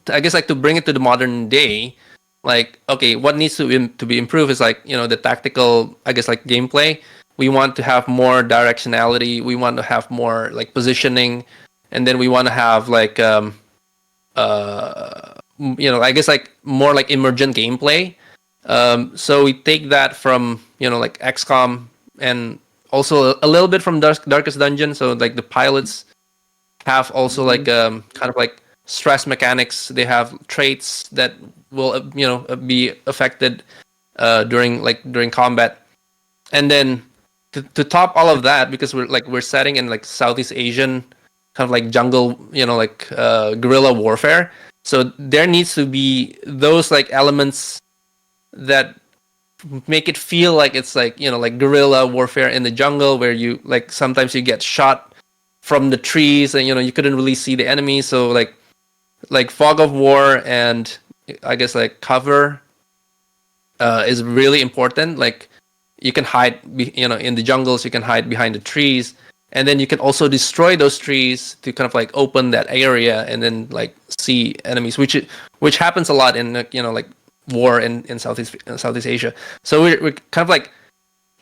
I guess like to bring it to the modern day, like okay, what needs to be improved is like the tactical, I guess like gameplay. We want to have more directionality. We want to have more like positioning, and then we want to have like I guess like more like emergent gameplay. So we take that from like XCOM and also a little bit from Darkest Dungeon. So like the pilots have also like kind of like stress mechanics. They have traits that will be affected during combat. And then to top all of that, because we're setting in like Southeast Asian kind of like jungle, guerrilla warfare. So there needs to be those like elements that make it feel like it's like like guerrilla warfare in the jungle, where you like sometimes you get shot from the trees and you couldn't really see the enemy. So like fog of war and I guess like cover is really important. Like you can hide in the jungles, you can hide behind the trees, and then you can also destroy those trees to kind of like open that area and then like see enemies, which happens a lot in like war in Southeast Asia. So we're kind of like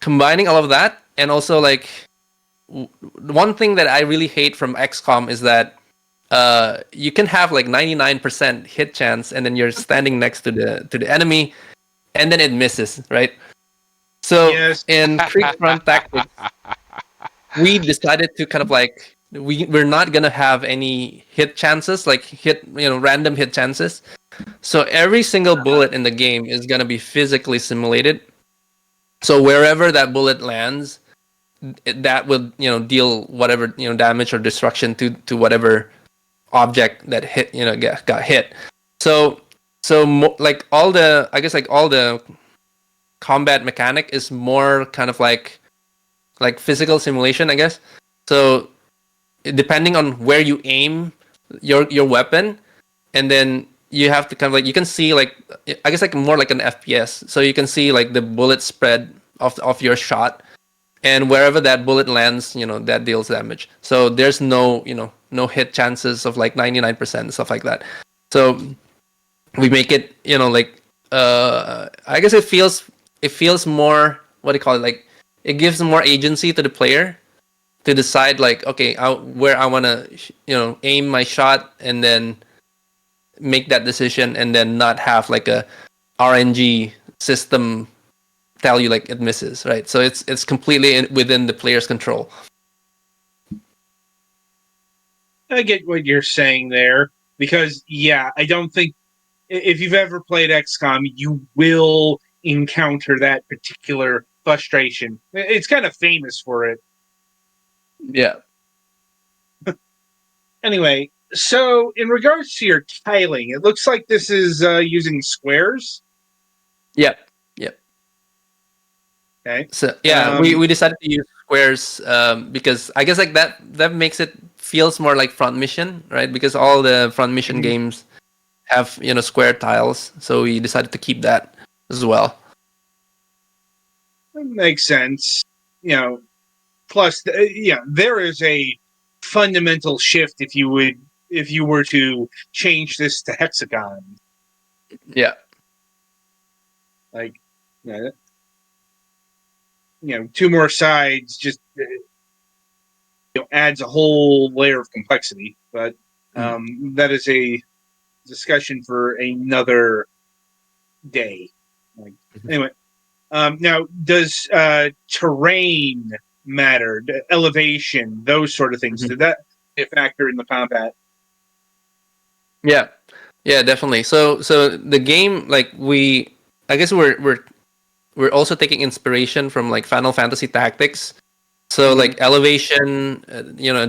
combining all of that. And also like one thing that I really hate from XCOM is that you can have like 99% hit chance, and then you're standing next to the enemy, and then it misses, right? So
Yes.
in Krieg Front Tactics, we decided to kind of like we're not gonna have any hit chances, like random hit chances. So every single bullet in the game is gonna be physically simulated. So wherever that bullet lands, that will deal whatever damage or destruction to whatever object that hit got hit. So like all the all the combat mechanic is more kind of like physical simulation, I guess. So depending on where you aim your weapon, and then you have to kind of like you can see like I guess like more like an FPS. So you can see like the bullet spread of your shot, and wherever that bullet lands, that deals damage. So there's no hit chances of like 99% stuff like that. So we make it like I guess it feels more, what do you call it, like it gives more agency to the player to decide like, okay, where I want to aim my shot, and then make that decision, and then not have like a RNG system tell you like it misses, right? So it's completely within the player's control.
I get what you're saying there, because I don't think if you've ever played XCOM, you will encounter that particular frustration. It's kind of famous for it.
Yeah.
Anyway, so in regards to your tiling, it looks like this is using squares.
Yep.
Okay.
So we decided to use squares because I guess like that makes it feels more like Front Mission, right? Because all the Front Mission games have square tiles, so we decided to keep that as well.
That makes sense. Plus there is a fundamental shift if you were to change this to hexagon.
Yeah.
Like two more sides just adds a whole layer of complexity, but that is a discussion for another day. Anyway, now does terrain matter, elevation, those sort of things? Did that be a factor in the combat?
Yeah, definitely. So the game, like I guess we're also taking inspiration from like Final Fantasy Tactics. So like elevation,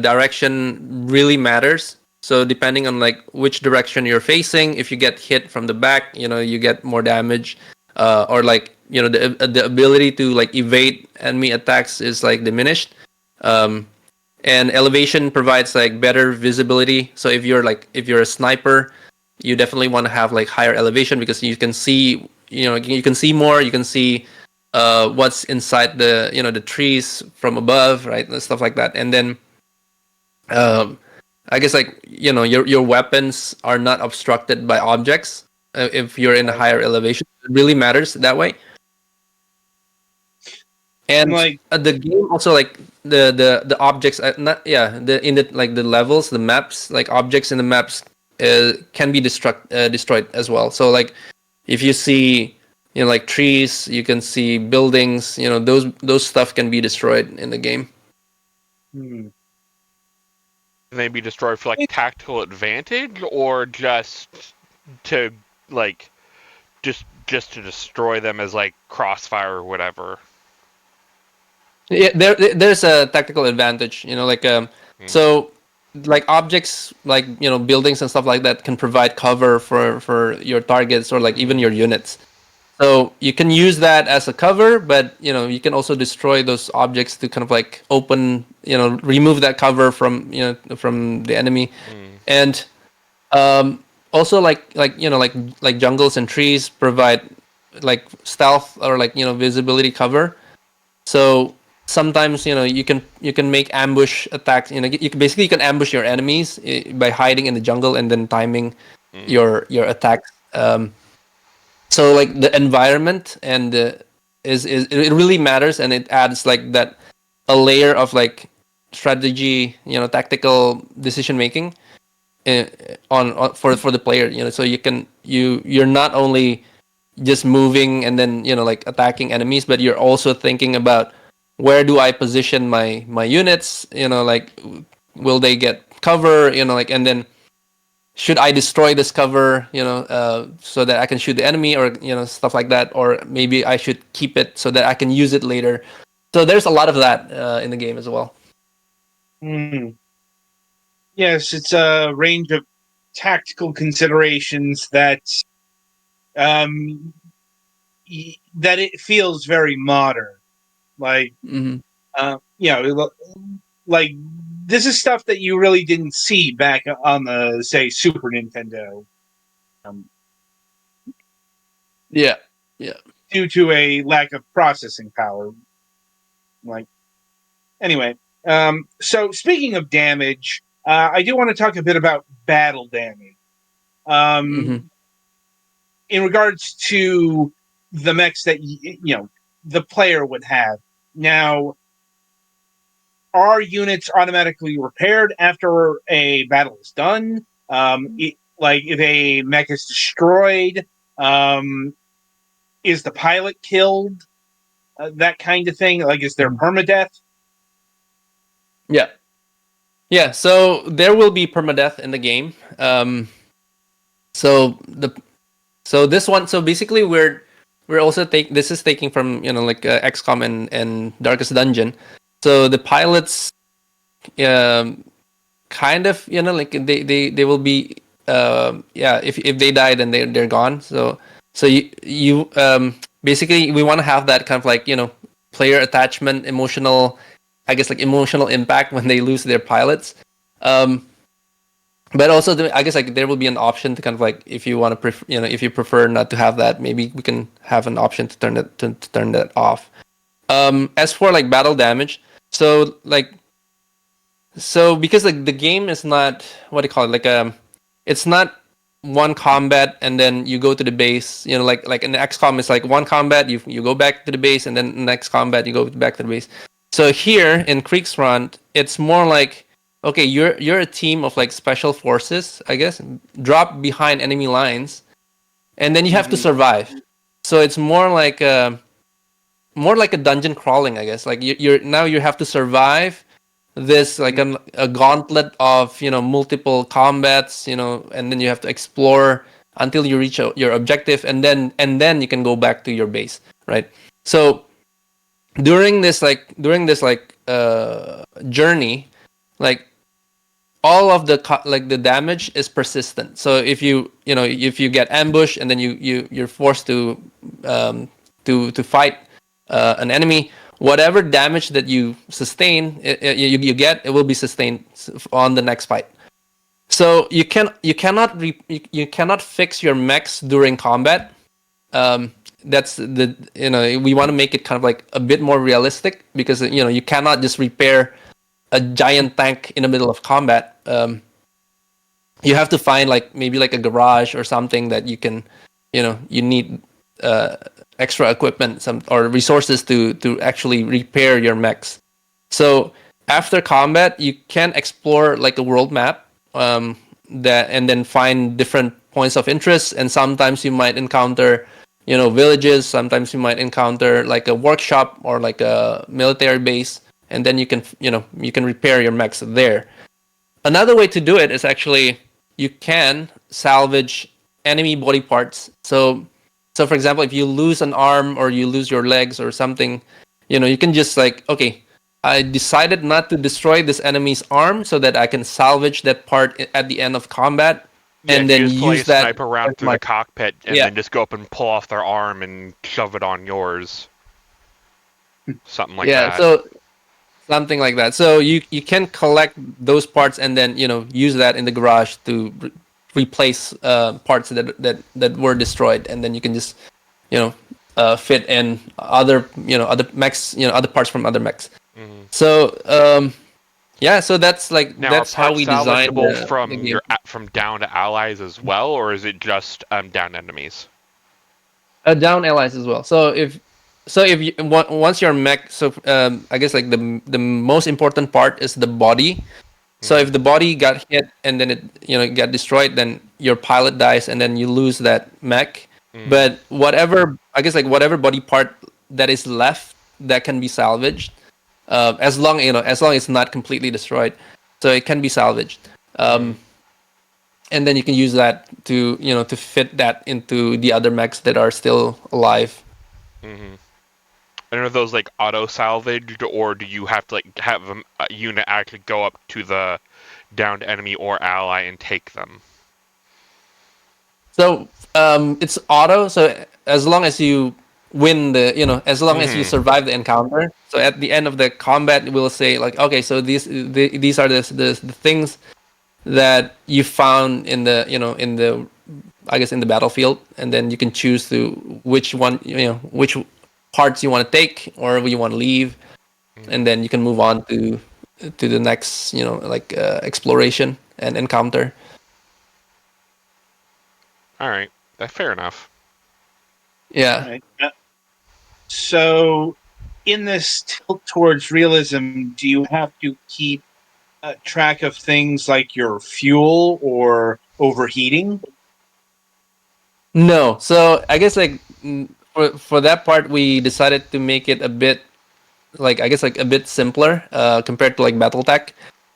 direction really matters. So depending on like which direction you're facing, if you get hit from the back, you get more damage, or like the ability to like evade enemy attacks is like diminished. And elevation provides like better visibility. So if you're a sniper, you definitely want to have like higher elevation, because you can see you can see more, you can see what's inside the the trees from above, right, and stuff like that. And then I guess like your weapons are not obstructed by objects if you're in a higher elevation. It really matters that way. And
Like-
the game also, like the objects, not the in the like the levels, the maps, like objects in the maps can be destroyed as well. So like if you see like trees, you can see buildings, those stuff can be destroyed in the game.
Hmm.
Can they be destroyed for like tactical advantage, or just to like just to destroy them as like crossfire or whatever?
Yeah, there's a tactical advantage, so like objects like buildings and stuff like that can provide cover for your targets or like even your units. So you can use that as a cover, but you can also destroy those objects to kind of like open, remove that cover from from the enemy. And also like jungles and trees provide like stealth or like visibility cover. So sometimes you can make ambush attacks. You can ambush your enemies by hiding in the jungle and then timing your attacks. So like the environment and is it really matters, and it adds like that a layer of like strategy, tactical decision making on for the player. So you're not only just moving and then like attacking enemies, but you're also thinking about where do I position my units, like will they get cover, like, and then should I destroy this cover, so that I can shoot the enemy, or stuff like that, or maybe I should keep it so that I can use it later. So there's a lot of that in the game as well.
Hmm. Yes, it's a range of tactical considerations that that it feels very modern. Like, like this is stuff that you really didn't see back on the, say, Super Nintendo.
Yeah.
Due to a lack of processing power. Like, anyway, so speaking of damage, I do want to talk a bit about battle damage. In regards to the mechs that the player would have. Now, are units automatically repaired after a battle is done? Like if a mech is destroyed, is the pilot killed? That kind of thing. Like, is there permadeath?
Yeah. So there will be permadeath in the game. So this one. So basically, we're also this is taking from like XCOM and Darkest Dungeon. So the pilots, kind of like they will be if they die, then they're gone. So you basically we want to have that kind of like player attachment, emotional, I guess, like emotional impact when they lose their pilots. But also I guess like there will be an option to kind of like, if you want to if you prefer not to have that, maybe we can have an option to turn that off. As for like battle damage, so because like the game is not, what do you call it, like it's not one combat and then you go to the base, like in XCOM it's like one combat, you go back to the base, and then next combat you go back to the base. So here in Kriegsfront it's more like, okay, you're a team of like special forces, I guess, drop behind enemy lines, and then you have to survive. So it's more like a dungeon crawling, I guess. Like you have to survive this like a gauntlet of multiple combats, and then you have to explore until you reach your objective, and then you can go back to your base, right? So during this journey, like all of the damage is persistent. So if you get ambushed and then you're forced to fight an enemy, whatever damage that you sustain, you get, it will be sustained on the next fight. So you cannot fix your mechs during combat. that's the we want to make it kind of like a bit more realistic, because you cannot just repair a giant tank in the middle of combat. You have to find like maybe like a garage or something that you can, you need extra equipment, some or resources to actually repair your mechs. So after combat, you can explore like a world map, that, and then find different points of interest. And sometimes you might encounter, villages. Sometimes you might encounter like a workshop or like a military base, and then you can, you can repair your mechs there. Another way to do it is actually you can salvage enemy body parts. So for example, if you lose an arm or you lose your legs or something, you can just like, okay, I decided not to destroy this enemy's arm so that I can salvage that part at the end of combat,
Yeah,
and
you
then
just play
use that
sniper around
as
through the cockpit and
Yeah.
then just go up and pull off their arm and shove it on yours. Something like that.
So something like that. So you can collect those parts and then use that in the garage to replace parts that were destroyed, and then you can just fit in other mechs, other parts from other mechs.
Mhm.
So yeah, so that's like
Now,
that's
are
how
parts
we design
salvageable
the
from
game.
from down to allies as well, or is it just down enemies?
Down allies as well. So if you, once your mech, so I guess like the most important part is the body. So if the body got hit and then it got destroyed, then your pilot dies and then you lose that mech.
Mm.
But whatever, I guess like whatever body part that is left that can be salvaged, as long as long as it's not completely destroyed, so it can be salvaged. And then you can use that to to fit that into the other mechs that are still alive.
Mm-hmm. And are those like auto salvaged, or do you have to like have a unit actually go up to the downed enemy or ally and take them?
So it's auto. So as long as you win as long as you survive the encounter. So at the end of the combat, we'll say like, okay, so these are the things that you found in the in the, I guess, in the battlefield, and then you can choose to which one which parts you want to take or you want to leave, and then you can move on to the next like exploration and encounter.
All right, that's fair enough.
Yeah.
Right. So, in this tilt towards realism, do you have to keep track of things like your fuel or overheating?
No. So I guess like for that part, we decided to make it a bit like, I guess, like a bit simpler compared to like BattleTech.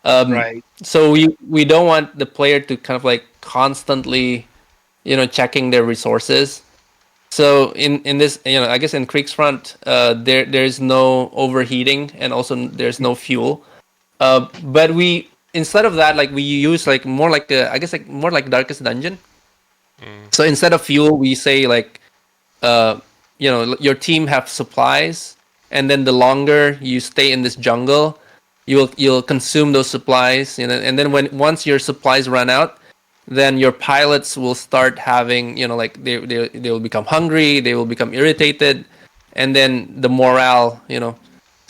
Right.
So we don't want the player to kind of like constantly checking their resources. So in this, I guess in Kriegsfront, there's no overheating and also there's no fuel. But we, instead of that, like we use like more like I guess like more like Darkest Dungeon. So instead of fuel, we say like your team have supplies, and then the longer you stay in this jungle, you'll consume those supplies, and then once your supplies run out, then your pilots will start having like they will become hungry, they will become irritated, and then the morale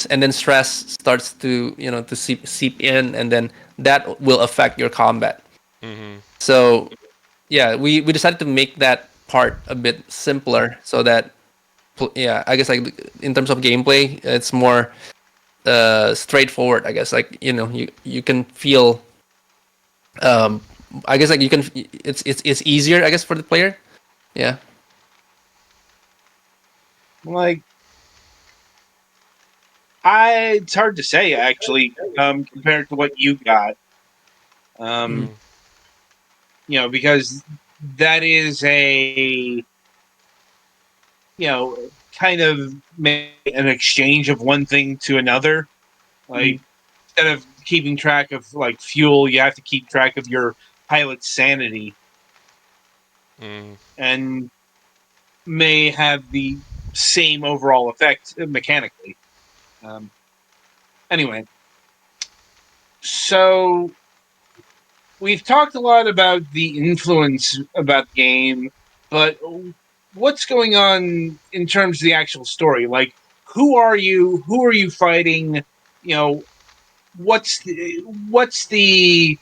and then stress starts to to seep in, and then that will affect your combat. So yeah, we decided to make that part a bit simpler so that yeah, I guess like in terms of gameplay, it's more straightforward. I guess like you can feel. I guess like you can. It's easier, I guess, for the player. Yeah.
Like, it's hard to say actually, compared to what you got. Because that is a kind of an exchange of one thing to another. Like, instead of keeping track of like fuel, you have to keep track of your pilot's sanity, and may have the same overall effect mechanically. Anyway, so we've talked a lot about the influence about the game, but what's going on in terms of the actual story? Like, who are you? Who are you fighting? You know, what's the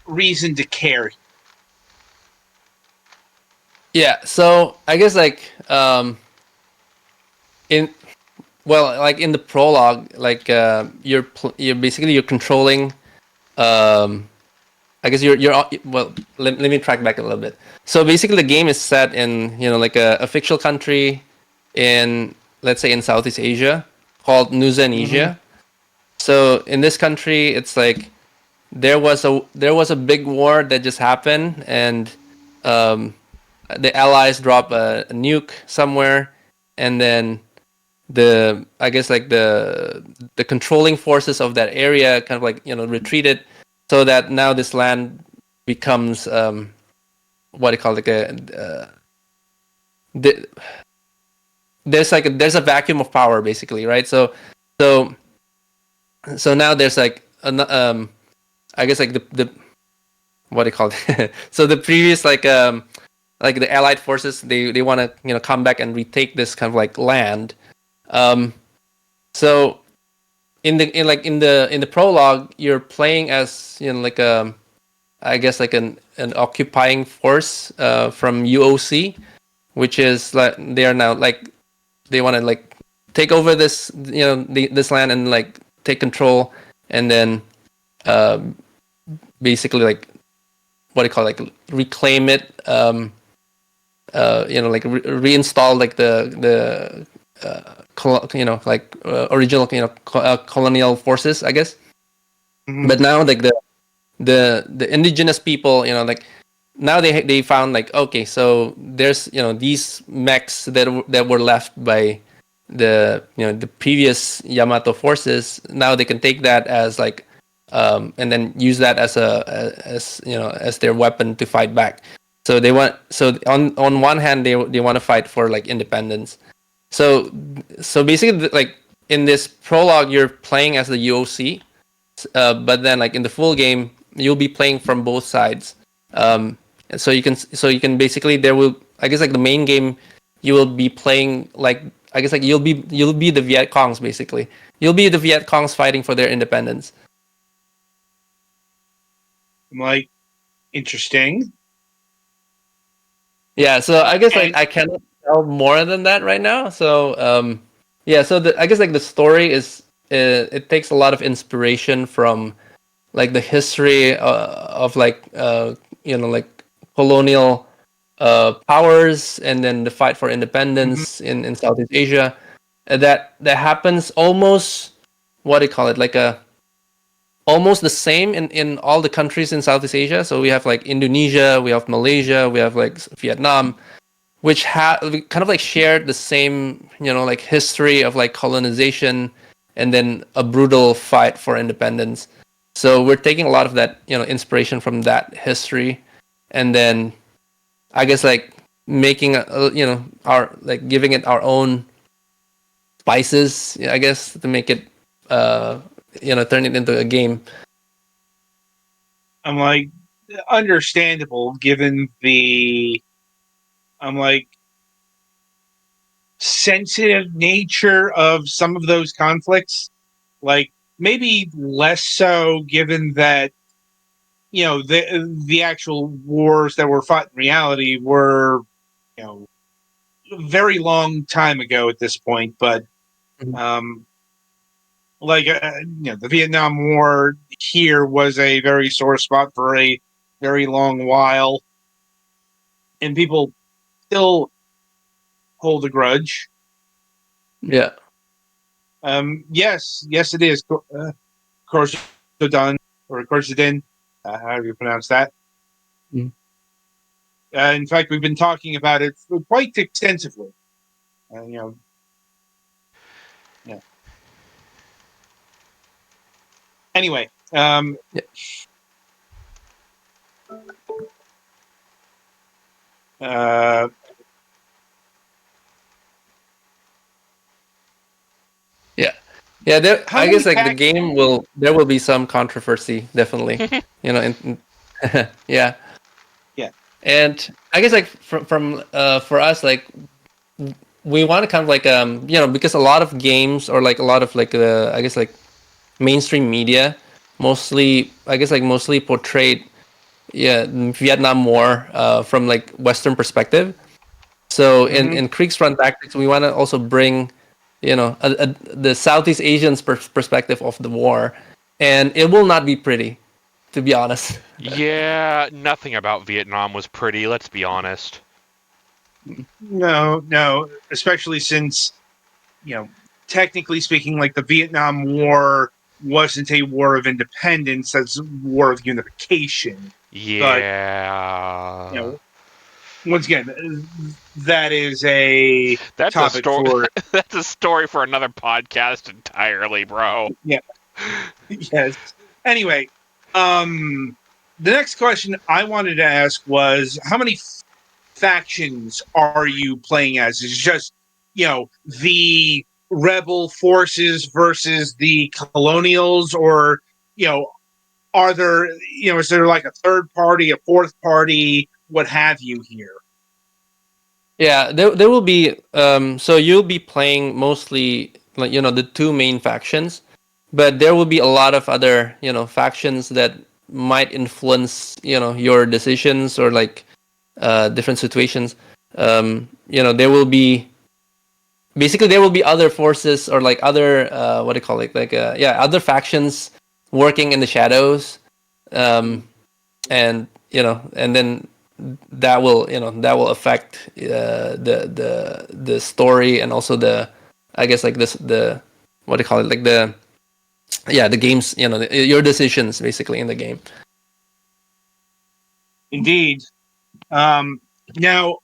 reason to care?
Yeah, so I guess like in like in the prologue, like you're basically you're controlling. I guess well. Let me track back a little bit. So basically, the game is set in like a fictional country in, let's say, in Southeast Asia called Nusanesia. So in this country, it's like there was a big war that just happened, and um, the Allies drop a nuke somewhere, and then I guess like the controlling forces of that area kind of like retreated, so that now this land becomes what do you call it, like the, there's a vacuum of power basically, right? So so now there's like I guess like the what do you call it? So the previous like the Allied forces, they want to come back and retake this kind of like land. So in the prologue, you're playing as like I guess like an occupying force from UOC, which is like they are now like they want to like take over this this land and like take control, and then basically like what do you call it, like reclaim it, like reinstall like the original colonial forces, I guess. But now like the indigenous people, like now they found like, okay, so there's these mechs that were left by the previous Yamato forces. Now they can take that as like and then use that as as their weapon to fight back. So on one hand they want to fight for like independence. So basically like in this prologue you're playing as the UOC, but then like in the full game you'll be playing from both sides. So you can basically, there will, I guess like the main game, you will be playing like, I guess like you'll be the Viet Congs basically. You'll be the Viet Congs fighting for their independence.
I'm like, interesting.
Yeah, so I guess like I cannot tell more than that right now. So yeah, so I guess like the story is it takes a lot of inspiration from like the history of like like colonial powers, and then the fight for independence in Southeast Asia. That happens almost, what do you call it, like almost the same in all the countries in Southeast Asia. So we have like Indonesia, we have Malaysia, we have like Vietnam, which kind of like shared the same like history of like colonization, and then a brutal fight for independence. So we're taking a lot of that inspiration from that history, and then I guess like making our like giving it our own spices, I guess, to make it turn it into a game.
I'm like, understandable given the I'm like sensitive nature of some of those conflicts. Like maybe less so given that the actual wars that were fought in reality were a very long time ago at this point, but the Vietnam War here was a very sore spot for a very long while, and people still hold a grudge.
Yeah.
Yes, it is. Korsodon, or Korsodin, however you pronounce that. In fact, we've been talking about it quite extensively. Yeah. Anyway,
Yeah, I guess like the game there will be some controversy, definitely. Yeah. And I guess like from for us, like we want to kind of like because a lot of games or like a lot of like the I guess like mainstream media mostly portrayed Vietnam War from like Western perspective. So in Creek's Run Tactics, we want to also bring the Southeast Asians perspective of the war, and it will not be pretty, to be honest.
Yeah, nothing about Vietnam was pretty, let's be honest.
No, especially since, technically speaking, like the Vietnam War wasn't a war of independence, that's a war of unification.
Yeah.
Once again, that is a
That's a
topic
story.
for
That's a story for another podcast entirely, bro.
yes. Anyway, the next question I wanted to ask was, how many factions are you playing as? Is it just, the rebel forces versus the colonials, or, are there, is there like a third party, a fourth party, what have you here?
Yeah, there will be so you'll be playing mostly like the two main factions, but there will be a lot of other factions that might influence your decisions or like different situations. There will be basically there will be other forces or like other what do you call it, like other factions working in the shadows, and and then that will affect the story, and also the I guess like this the what do you call it, like the games, your decisions basically in the game.
Indeed. Now,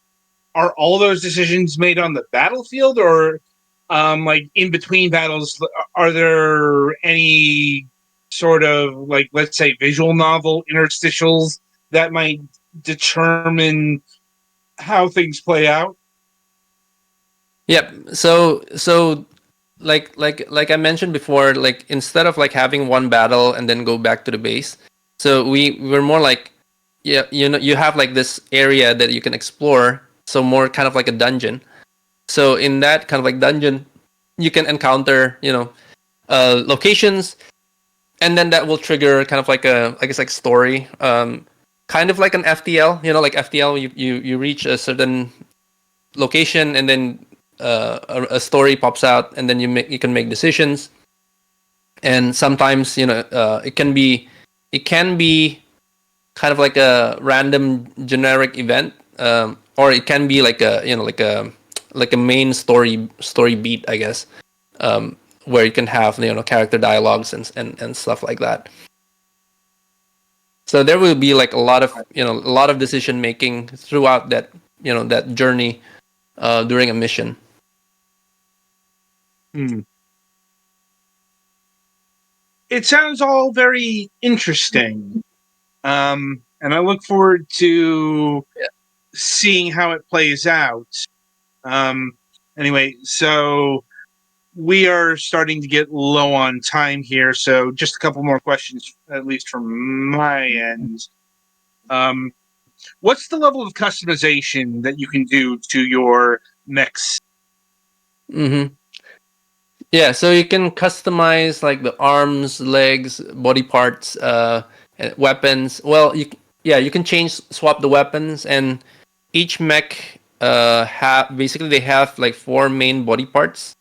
are all those decisions made on the battlefield, or like in between battles? Are there any sort of, like, let's say, visual novel interstitials that might determine how things play out?
Yep. So like I mentioned before, like instead of like having one battle and then go back to the base, so we're more like, you have like this area that you can explore, so more kind of like a dungeon. So in that kind of like dungeon, you can encounter locations, and then that will trigger kind of like a, I guess, like story, kind of like an FTL. Like FTL, you reach a certain location, and then a story pops out, and then you can make decisions. And sometimes it can be kind of like a random generic event, or it can be like a main story beat, I guess, where you can have character dialogues and stuff like that. So there will be like a lot of decision making throughout that journey during a mission.
It sounds all very interesting. And I look forward to seeing how it plays out. Anyway, so we are starting to get low on time here, so just a couple more questions, at least from my end. What's the level of customization that you can do to your mechs?
Mm-hmm. Yeah, so you can customize like the arms, legs, body parts, weapons. Well, you can swap the weapons, and each mech they have like four main body parts: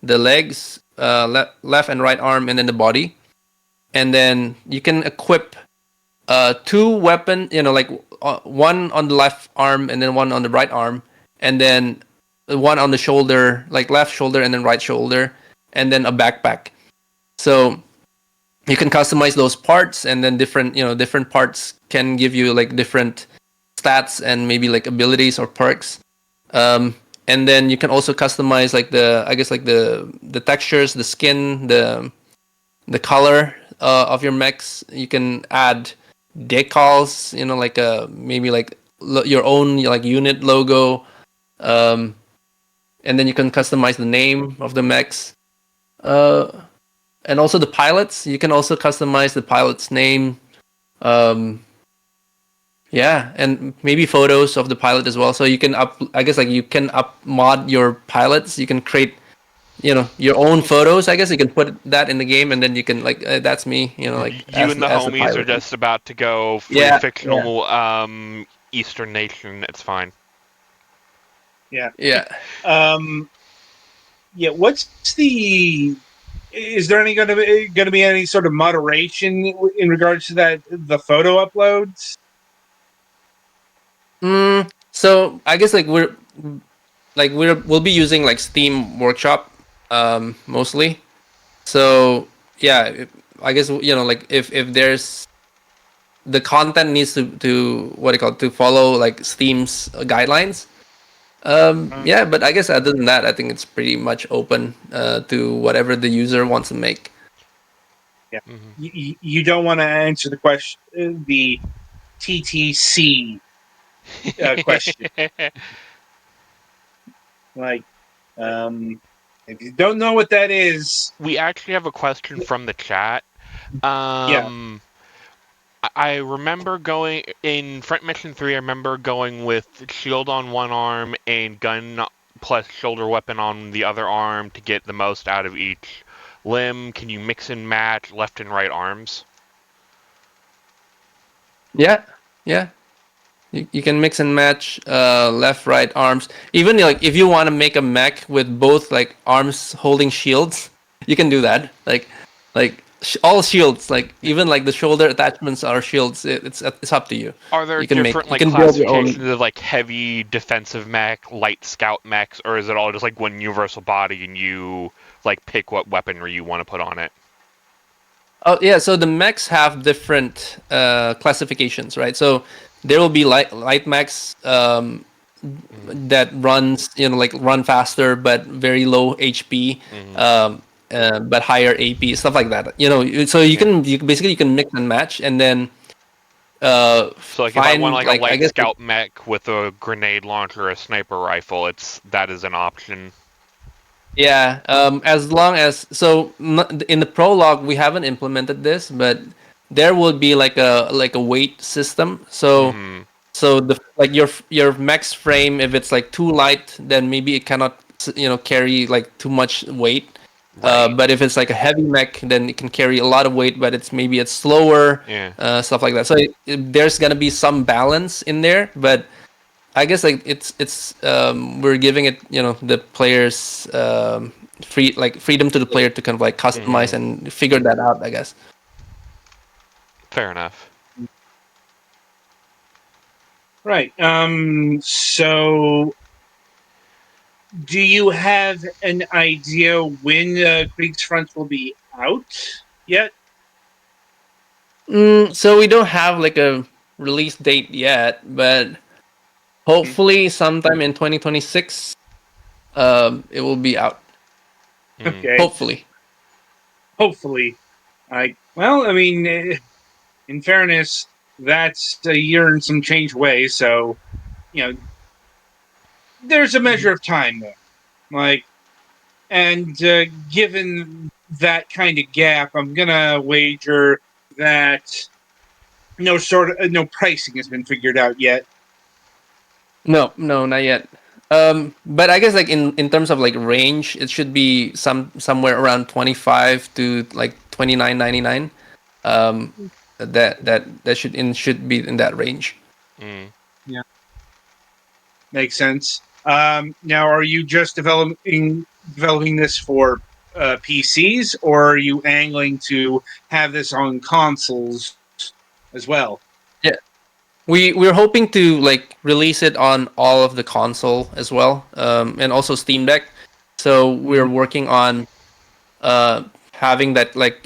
the legs, left and right arm, and then the body. And then you can equip two weapon, like one on the left arm and then one on the right arm, and then one on the shoulder, like left shoulder and then right shoulder, and then a backpack. So you can customize those parts, and then different parts can give you like different stats and maybe like abilities or perks. And then you can also customize like the textures, the skin, the color of your mechs. You can add decals, like maybe like your own like unit logo, and then you can customize the name of the mechs, and also the pilots. You can also customize the pilot's name, Yeah, and maybe photos of the pilot as well. So you can I guess like you can mod your pilots. You can create, your own photos. I guess you can put that in the game, and then you can like that's me. Like
You and the
as the
homies are
pilot.
just about to go free
Yeah,
fictional Eastern nation. It's fine.
Yeah.
yeah.
Yeah. What's the? Is there any going to be any sort of moderation in regards to the photo uploads?
So I guess like we'll be using like Steam Workshop, mostly. So yeah, I guess like if there's the content needs to what do you call it, to follow like Steam's guidelines. Yeah, but I guess other than that, I think it's pretty much open to whatever the user wants to make.
Yeah.
Mm-hmm.
You don't want to answer the question, the TTC question. Like, if you don't know what that is,
We actually have a question from the chat.
yeah.
I remember going in Front Mission 3. I remember going with shield on one arm and gun plus shoulder weapon on the other arm to get the most out of each limb. Can you mix and match left and right arms?
Yeah, yeah. You can mix and match left, right arms. Even like if you want to make a mech with both like arms holding shields, you can do that. Like all shields, like even like the shoulder attachments are shields. It's up to you.
Are there
You can
different
you can build your own.
classifications of like heavy defensive mech, light scout mechs, or is it all just like one universal body and you like pick what weaponry you want to put on it?
Oh yeah, so the mechs have different classifications, right? So there will be light mechs that runs, like run faster but very low HP, but higher AP, stuff like that. So you basically you can mix and match, and then
So like if I want
find
like a
like I
light
guess
scout mech with a grenade launcher, a sniper rifle, that is an option.
yeah, as long as in the prologue we haven't implemented this, but there will be like a weight system. So the like your max frame, if it's like too light, then maybe it cannot carry like too much weight.
Right.
But if it's like a heavy mech, then it can carry a lot of weight, but it's slower,
Yeah.
stuff like that. So there's gonna be some balance in there, but I guess like it's we're giving it the players freedom to the player to kind of like customize and figure that out, I guess.
Fair enough.
Right. So, do you have an idea when Kriegsfront will be out yet?
So we don't have like a release date yet, but hopefully sometime in 2026, it will be out.
Okay.
Hopefully.
Well, I mean, in fairness, that's a year and some change away, so there's a measure of time there. And given that kind of gap, I'm gonna wager that no pricing has been figured out yet.
No, not yet. But I guess like in terms of like range, it should be somewhere around 25 to like 29.99. That should be in that range.
Yeah, makes sense. Now, are you just developing this for PCs, or are you angling to have this on consoles as well?
Yeah, we're hoping to like release it on all of the console as well, and also Steam Deck. So we're working on having that like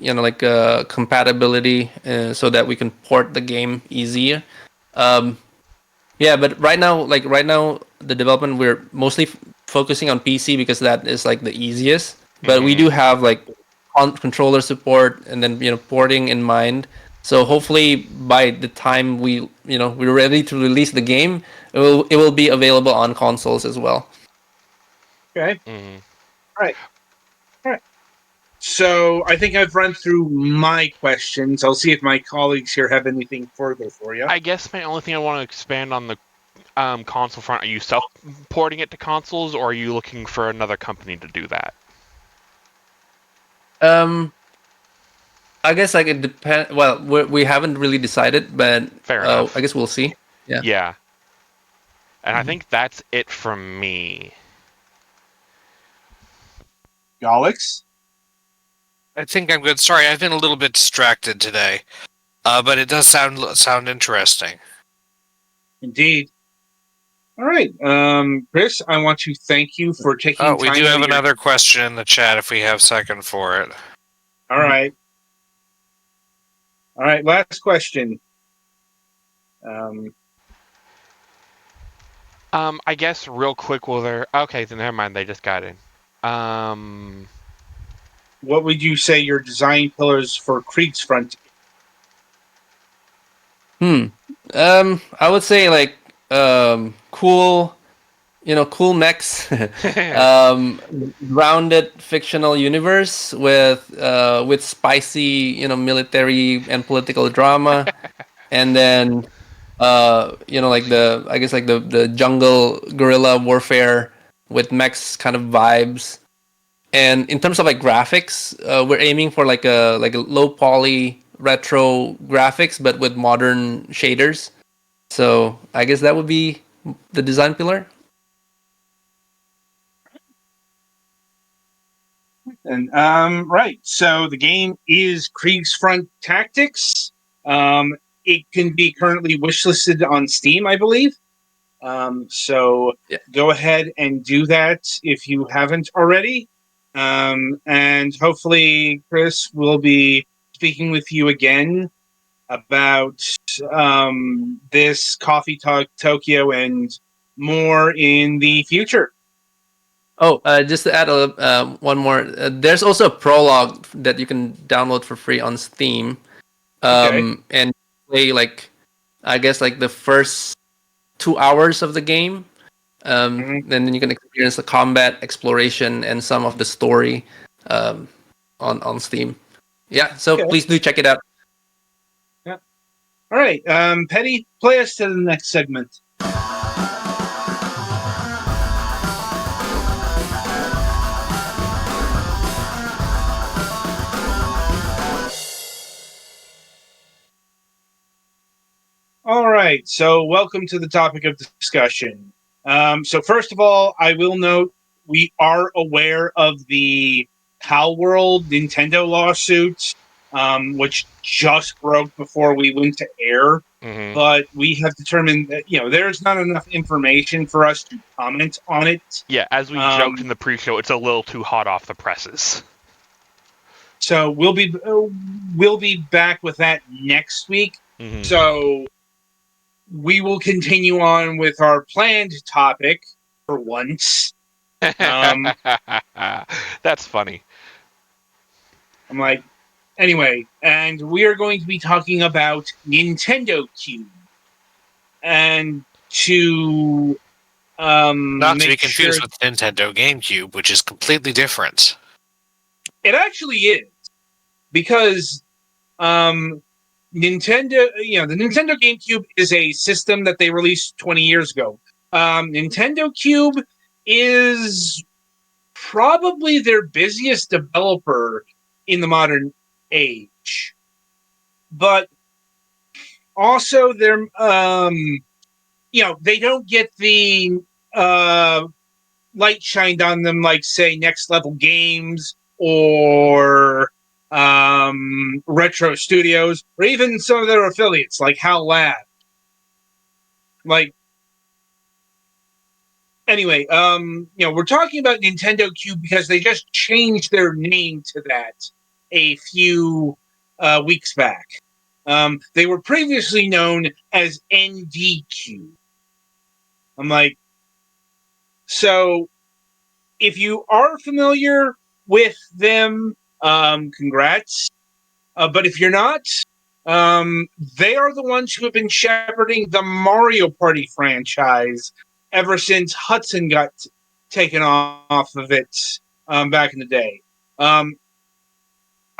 compatibility, so that we can port the game easier. Yeah, but right now the development, we're mostly focusing on PC because that is like the easiest. But we do have like controller support and then porting in mind. So hopefully by the time we're ready to release the game, it will be available on consoles as well.
Okay. All right. So I think I've run through my questions. I'll see if my colleagues here have anything further for you.
I guess my only thing I want to expand on the console front, are you self-porting it to consoles, or are you looking for another company to do that?
I guess like it depends. Well, we haven't really decided, but
Fair enough.
I guess we'll see. Yeah.
Yeah. And I
Mhm.
think that's it from me.
Alex?
I think I'm good. Sorry, I've been a little bit distracted today, but it does sound interesting.
Indeed. All right. Chris, I want to thank you for taking
Oh,
time
we do
out
have
of your-
another question in the chat if we have second for it.
All right. All right, last question.
I guess real quick, okay, then never mind, they just got in.
What would you say your design pillars for Kriegsfront?
I would say like cool, cool mechs, rounded fictional universe with spicy, military and political drama, and then like I guess like the jungle guerrilla warfare with mechs kind of vibes. And in terms of like graphics, we're aiming for like a low poly retro graphics, but with modern shaders. So I guess that would be the design pillar.
And right, so the game is Kriegsfront Tactics. It can be currently wishlisted on Steam, I believe. So
Yeah.
go ahead and do that if you haven't already. And hopefully, Chris will be speaking with you again about this Coffee Talk Tokyo and more in the future.
Oh, just to add one more, there's also a prologue that you can download for free on Steam,
Okay.
and play like I guess like the first 2 hours of the game.
Mhm.
And then you can experience the combat, exploration, and some of the story on Steam. Yeah, so
Okay.
please do check it out.
All right, Petty, play us to the next segment. All right, so welcome to the topic of discussion. So first of all, I will note we are aware of the Pal World Nintendo lawsuit, which just broke before we went to air.
Mhm.
But we have determined that there's not enough information for us to comment on it.
Yeah, as we joked in the pre-show, it's a little too hot off the presses.
So we'll be back with that next week.
Mhm.
So we will continue on with our planned topic for once.
That's funny.
I'm like, anyway, and we are going to be talking about Nintendo Cube. And to
Not to be
make
confused
sure
with Nintendo GameCube, which is completely different.
it actually is, because Nintendo, the Nintendo GameCube is a system that they released 20 years ago. Nintendo Cube is probably their busiest developer in the modern age, but also they're they don't get the light shined on them like, say, Next Level Games or Retro Studios, or even some of their affiliates like HAL Lab. Like, anyway, we're talking about Nintendo Cube because they just changed their name to that a few weeks back. They were previously known as ND Cube. I'm like, so if you are familiar with them, congrats. But if you're not, they are the ones who have been shepherding the Mario Party franchise ever since Hudson got taken off of it back in the day.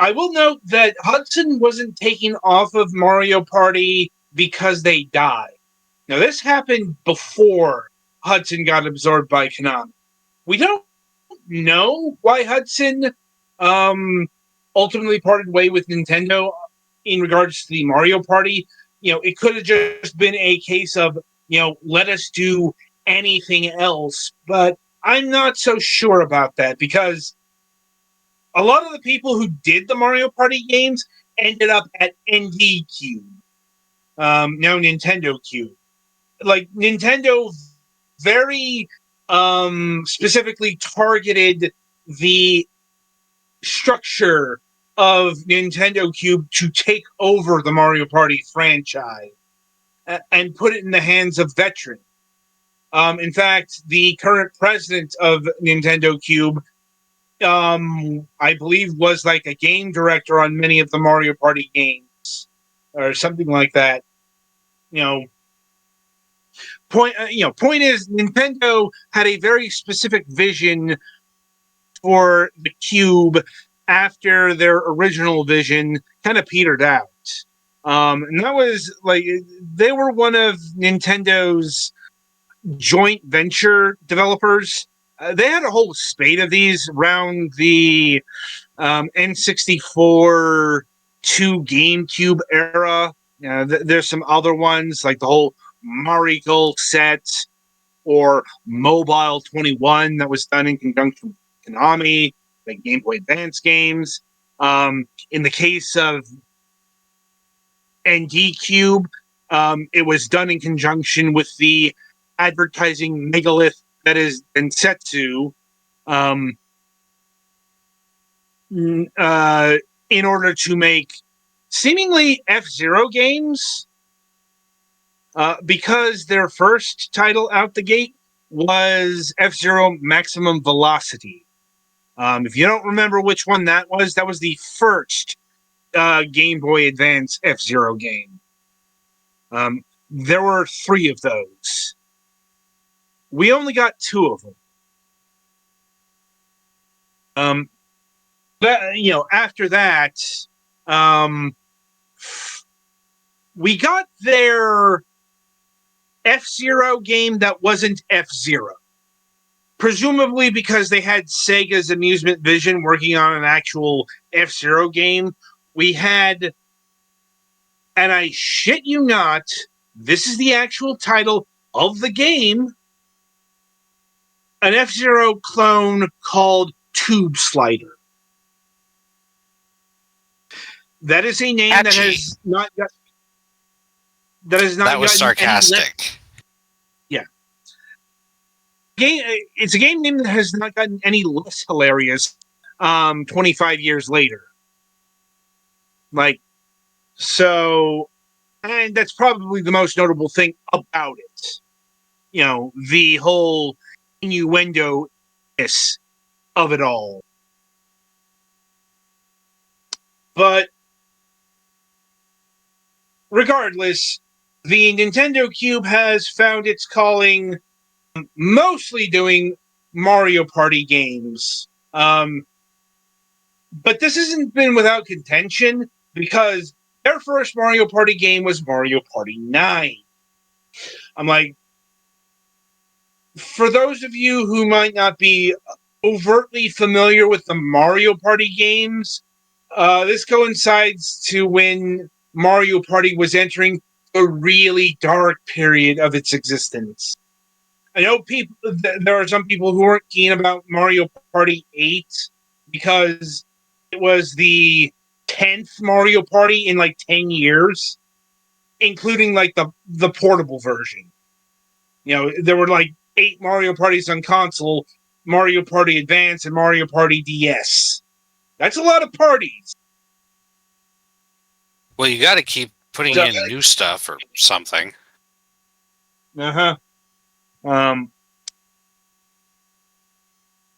I will note that Hudson wasn't taken off of Mario Party because they died. Now, this happened before Hudson got absorbed by Konami. We don't know why Hudson ultimately parted way with Nintendo in regards to the Mario Party. It could have just been a case of, let us do anything else. But I'm not so sure about that because a lot of the people who did the Mario Party games ended up at ND Cube, now Nintendo Cube. Like, Nintendo very specifically targeted the structure of Nintendo Cube to take over the Mario Party franchise and put it in the hands of veterans. In fact, the current president of Nintendo Cube, I believe, was like a game director on many of the Mario Party games or something like that. Point is, Nintendo had a very specific vision for the Cube after their original vision kind of petered out. And that was like, they were one of Nintendo's joint venture developers. They had a whole spate of these around the N64 to GameCube era. There's some other ones like the whole Mario set or Mobile 21 that was done in conjunction with Konami, like Game Boy Advance games. In the case of ND Cube, it was done in conjunction with the advertising megalith that is Densetsu, in order to make seemingly F-Zero games, because their first title out the gate was F-Zero Maximum Velocity. If you don't remember which one that was the first Game Boy Advance F-Zero game. There were 3 of those. We only got 2 of them. After that, we got their F-Zero game that wasn't F-Zero. Presumably because they had Sega's Amusement Vision working on an actual F-Zero game. We had, and I shit you not, this is the actual title of the game, an F-Zero clone called Tube Slider. That is a name that has not got.
That was sarcastic.
Yeah. It's a game name that has not gotten any less hilarious 25 years later. And that's probably the most notable thing about it. The whole innuendo-ness of it all. But regardless, the Nintendo Cube has found its calling mostly doing Mario Party games. But this hasn't been without contention because their first Mario Party game was Mario Party 9. I'm like, for those of you who might not be overtly familiar with the Mario Party games, this coincides to when Mario Party was entering a really dark period of its existence. I know there are some people who weren't keen about Mario Party 8 because it was the 10th Mario Party in like 10 years, including like the portable version. There were like 8 Mario Parties on console, Mario Party Advance, and Mario Party DS. That's a lot of parties.
Well, you got to keep putting in new stuff or something.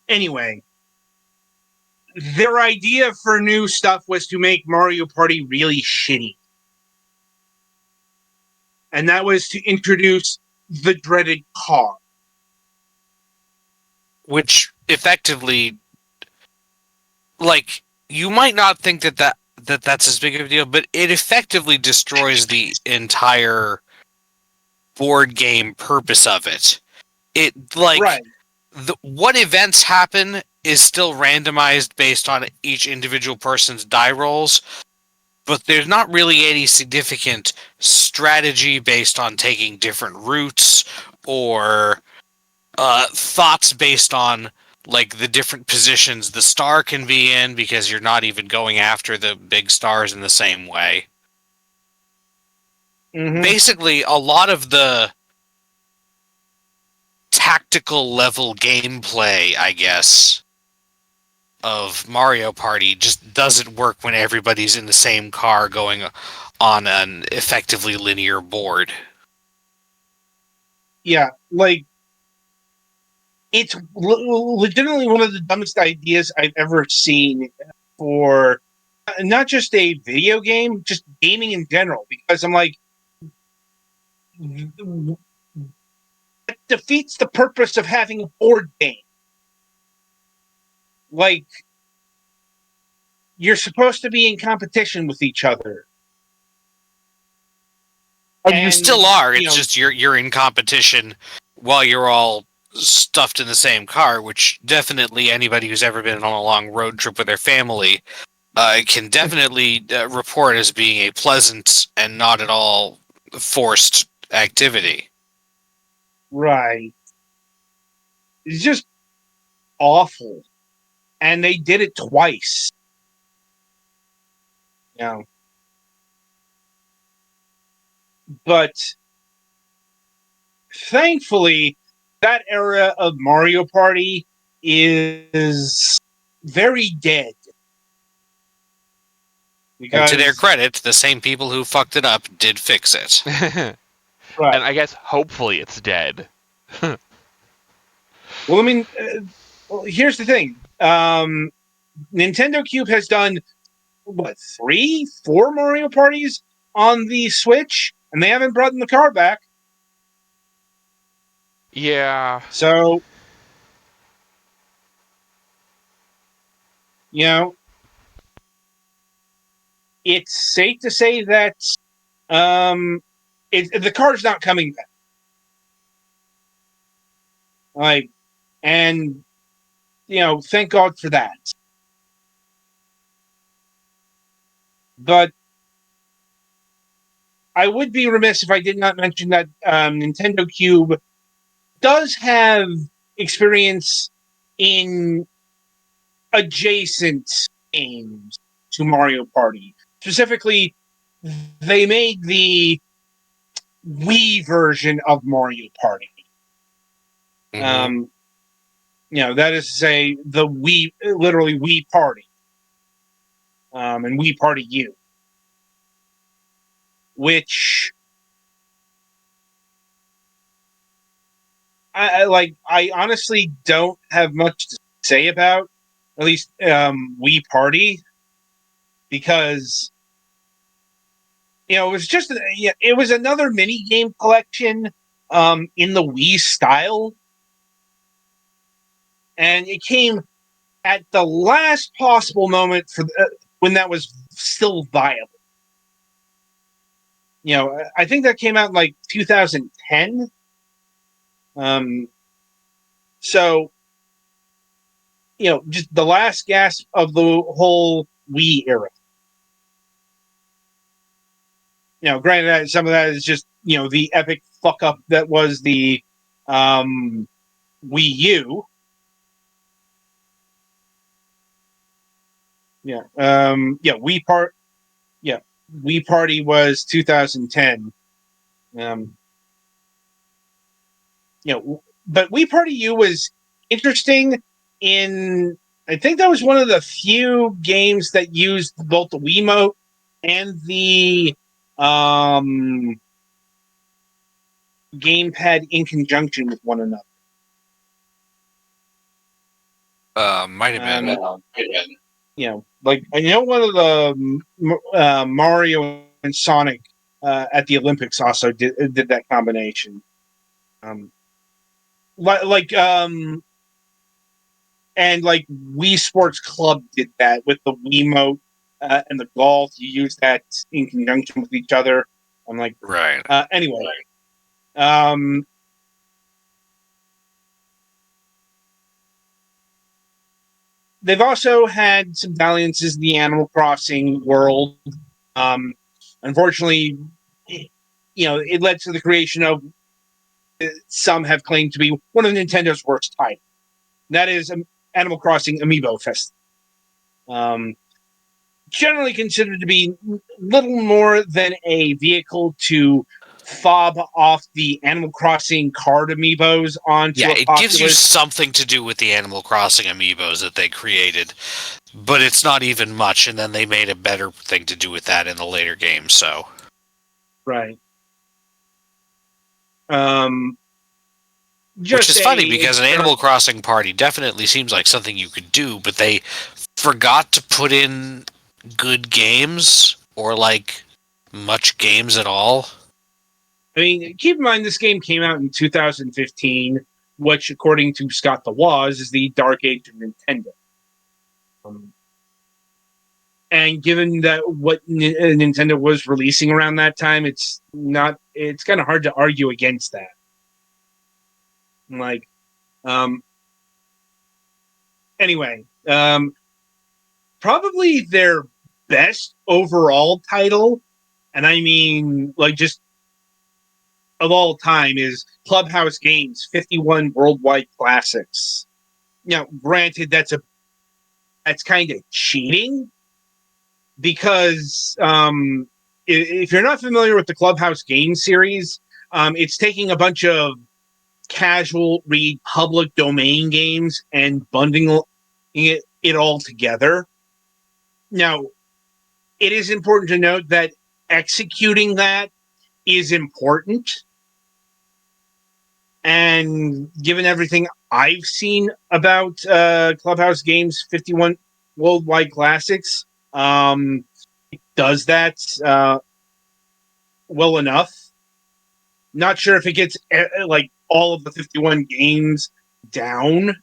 Anyway, their idea for new stuff was to make Mario Party really shitty. And that was to introduce the dreaded car.
Which effectively, like, you might not think that's as big of a deal, but it effectively destroys the entire board game purpose of it. It
Right.
what events happen is still randomized based on each individual person's die rolls, but there's not really any significant strategy based on taking different routes or thoughts based on like the different positions the star can be in, because you're not even going after the big stars in the same way.
Mhm.
Basically, a lot of the tactical level gameplay, I guess, of Mario Party just doesn't work when everybody's in the same car going on an effectively linear board.
Yeah, like it's legitimately one of the dumbest ideas I've ever seen for not just a video game, just gaming in general. Because I'm like, it defeats the purpose of having a board game. Like, you're supposed to be in competition with each other.
And you still are. It's
you know,
just you're in competition while you're all stuffed in the same car, which definitely anybody who's ever been on a long road trip with their family can definitely report as being a pleasant and not at all forced activity.
right. It's just awful. And they did it twice. You know. But thankfully, that era of Mario Party is very dead.
And
Because,
to their credit, the same people who fucked it up did fix it.
right.
And I guess hopefully it's dead.
Well, I mean, here's the thing. Nintendo Cube has done, what, 3, 4 Mario Parties on the Switch, and they haven't brought the car back.
Yeah.
So, you know, it's safe to say that the car's not coming back. Like, and you know, thank God for that. But I would be remiss if I did not mention that Nintendo Cube does have experience in adjacent games to Mario Party. Specifically, they made the Wii version of Mario Party.
Mhm.
You know, that is to say, the Wii, literally Wii Party, and Wii Party U, which I like. I honestly don't have much to say about, at least Wii Party, because you know it was another mini game collection in the Wii style, and it came at the last possible moment for when that was still viable. You know, I think that came out in like 2010. So, you know, just the last gasp of the whole Wii era. You know, granted, some of that is just, you know, the epic fuck up that was the Wii U. Yeah. Wii Party was 2010. You know, but Wii Party U was interesting in. I think that was one of the few games that used both the Wiimote and the gamepad in conjunction with one another.
Might have been.
You know, like I know one of the Mario and Sonic at the Olympics also did that combination. Like and like Wii Sports Club did that with the Wiimote and the golf. You use that in conjunction with each other. I'm like,
Right.
anyway. They've also had some dalliances in the Animal Crossing world. Unfortunately, it led to the creation of some have claimed to be one of Nintendo's worst titles. That is Animal Crossing Amiibo Fest. Generally considered to be little more than a vehicle to fob off the Animal Crossing card amiibos onto
Yeah,
a
it
populace.
gives you something to do with the Animal Crossing amiibos that they created, but it's not even much, and then they made a better thing to do with that in the later games, so.
Right.
Which is funny, because an Animal Crossing party definitely seems like something you could do, but they forgot to put in good games, or, like, much games at all.
I mean, keep in mind this game came out in 2015, which, according to Scott the Woz, is the dark age of Nintendo. And given that what Nintendo was releasing around that time, it's kind of hard to argue against that. Like, anyway, probably their best overall title, and I mean, like, just of all time, is Clubhouse Games 51 Worldwide Classics. Now, granted, that's kind of cheating, because if you're not familiar with the Clubhouse Games series, it's taking a bunch of casual read public domain games and bundling it all together. Now, it is important to note that executing that is important. And given everything I've seen about Clubhouse Games 51 Worldwide Classics, it does that well enough. Not sure if it gets like all of the 51 games down,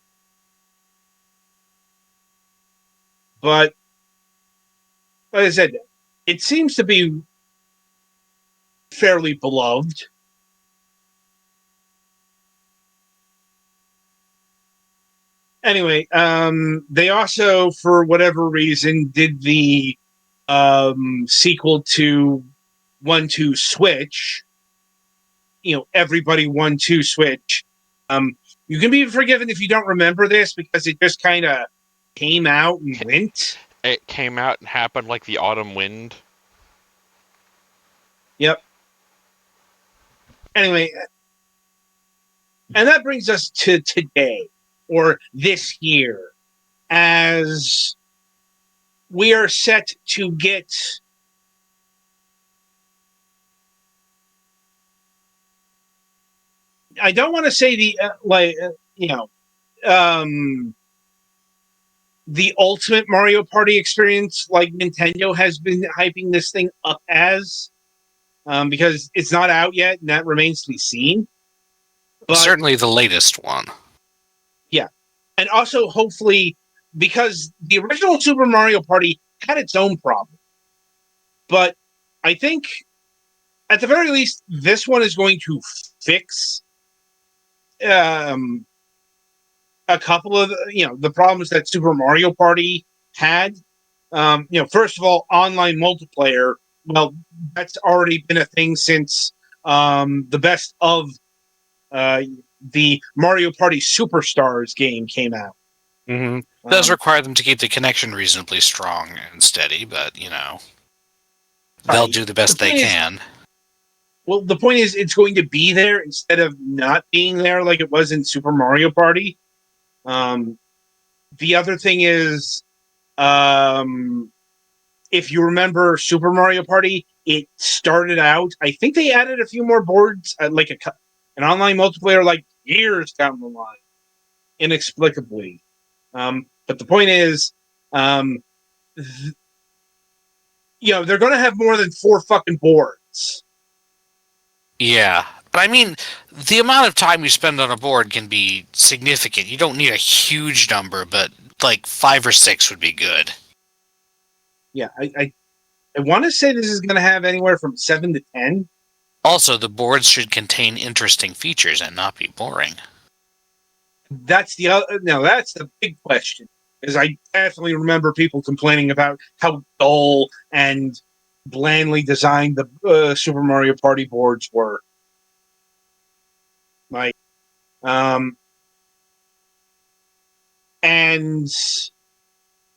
but like I said, it seems to be fairly beloved. Anyway, they also, for whatever reason, did the sequel to 1-2 Switch. Everybody 1-2 Switch. You can be forgiven if you don't remember this, because it just kind of came out and went.
It came out and happened like the autumn wind.
Yep. Anyway, and that brings us to today, or this year, as we are set to get I don't want to say the the ultimate Mario Party experience like Nintendo has been hyping this thing up as, because it's not out yet, and that remains to be seen.
But certainly the latest one.
Yeah. And also, hopefully, because the original Super Mario Party had its own problem. But I think, at the very least, this one is going to fix a couple of the problems that Super Mario Party had. First of all, online multiplayer. Well, that's already been a thing since the best of the Mario Party Superstars game came out.
Mm-hmm. It does require them to keep the connection reasonably strong and steady, but they'll do the best they can.
Well, the point is, it's going to be there instead of not being there like it was in Super Mario Party. The other thing is, if you remember Super Mario Party, it started out, I think they added a few more boards, like an online multiplayer, like years down the line, inexplicably. But the point is, they're going to have more than 4 fucking boards.
Yeah, But I mean, the amount of time you spend on a board can be significant. You don't need a huge number, but like 5 or 6 would be good.
Yeah, I want to say this is going to have anywhere from 7 to 10.
Also, the boards should contain interesting features and not be boring.
That's the big question. Because I definitely remember people complaining about how dull and blandly designed the Super Mario Party boards were. Like, and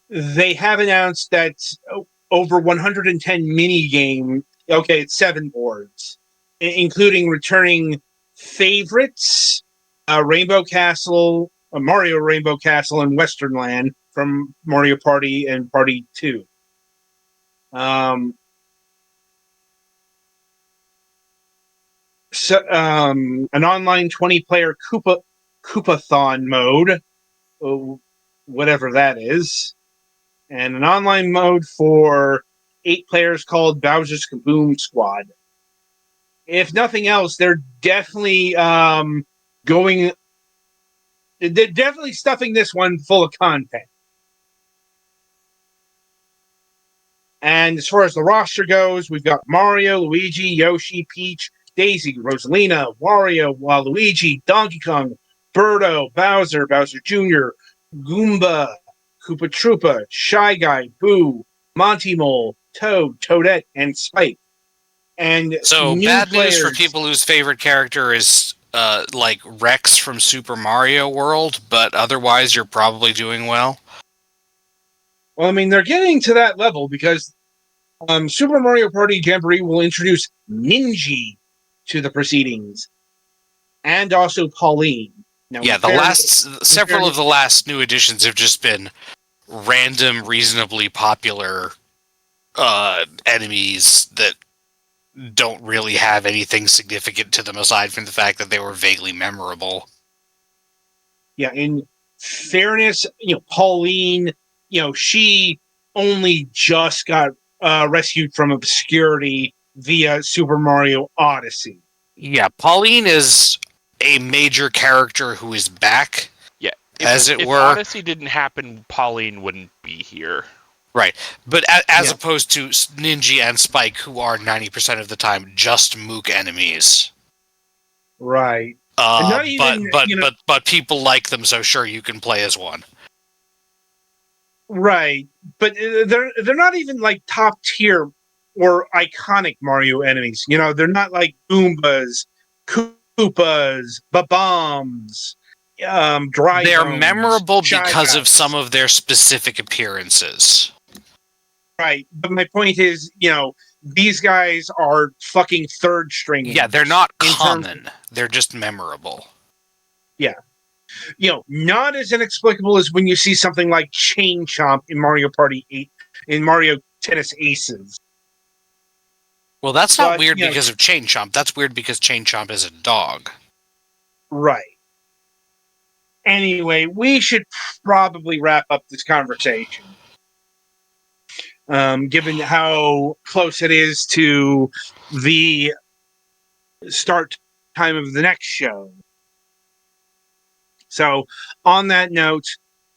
they have announced that over 110 mini game. Okay, it's 7 boards, including returning favorites, Rainbow Castle, Mario Rainbow Castle, and Western Land from Mario Party and Party 2. An online 20-player Koopathon mode, whatever that is, and an online mode for 8 players called Bowser's Kaboom Squad. If nothing else, they're definitely stuffing this one full of content. And as far as the roster goes, we've got Mario, Luigi, Yoshi, Peach, Daisy, Rosalina, Wario, Waluigi, Donkey Kong, Birdo, Bowser, Bowser Jr., Goomba, Koopa Troopa, Shy Guy, Boo, Monty Mole, Toad, Toadette, and Spike. And
so
new
bad
players,
news for people whose favorite character is like Rex from Super Mario World, but otherwise you're probably doing well.
Well, I mean, they're getting to that level because Super Mario Party Jamboree will introduce Ninji to the proceedings, and also Pauline. Now,
Yeah, several of the last new additions have just been random, reasonably popular enemies that don't really have anything significant to them aside from the fact that they were vaguely memorable.
Yeah, in fairness, Pauline, she only just got rescued from obscurity via Super Mario Odyssey.
Yeah, Pauline is a major character who is back.
Yeah,
if were.
Odyssey didn't happen, Pauline wouldn't be here.
Right, but as opposed to Ninja and Spike, who are 90% of the time just Mook enemies.
Right.
But people like them, so sure you can play as one.
Right, but they're not even like top tier or iconic Mario enemies. They're not like Goombas, Koopas, Bombs, Dry.
They're
Bones,
memorable
Shy
because
Guys.
of some of their specific appearances.
Right, but my point is, these guys are fucking third string.
Yeah, they're not common. They're just memorable.
Yeah. Not as inexplicable as when you see something like Chain Chomp in Mario Party 8, in Mario Tennis Aces.
Well, that's not weird because of Chain Chomp. That's weird because Chain Chomp is a dog.
Right. Anyway, we should probably wrap up this conversation. Given how close it is to the start time of the next show. So, on that note,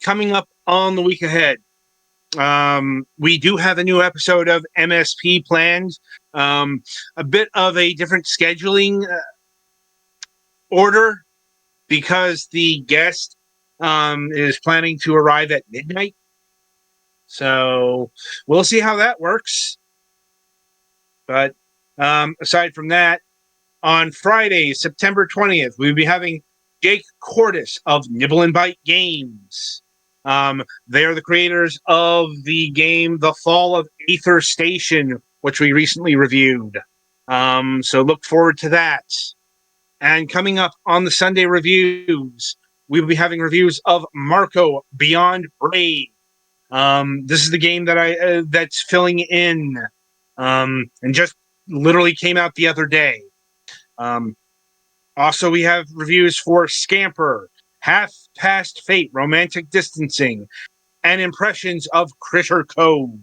coming up on the week ahead, we do have a new episode of MSP planned. A bit of a different scheduling order because the guest is planning to arrive at midnight. So we'll see how that works. But aside from that, on Friday, September 20th, we'll be having Jake Cordes of Nibble and Bite Games. They are the creators of the game The Fall of Aether Station, which we recently reviewed. So look forward to that. And coming up on the Sunday reviews, we will be having reviews of Marco Beyond Brave. This is the game that that's filling in, and just literally came out the other day. Also, we have reviews for Scamper, Half Past Fate, Romantic Distancing, and impressions of Critter Cove.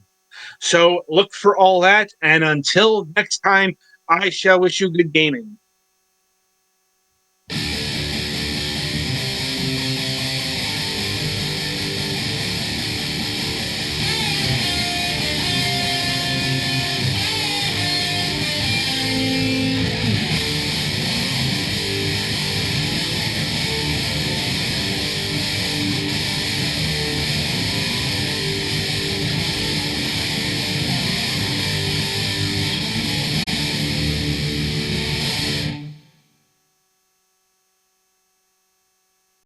So look for all that, and until next time, I shall wish you good gaming.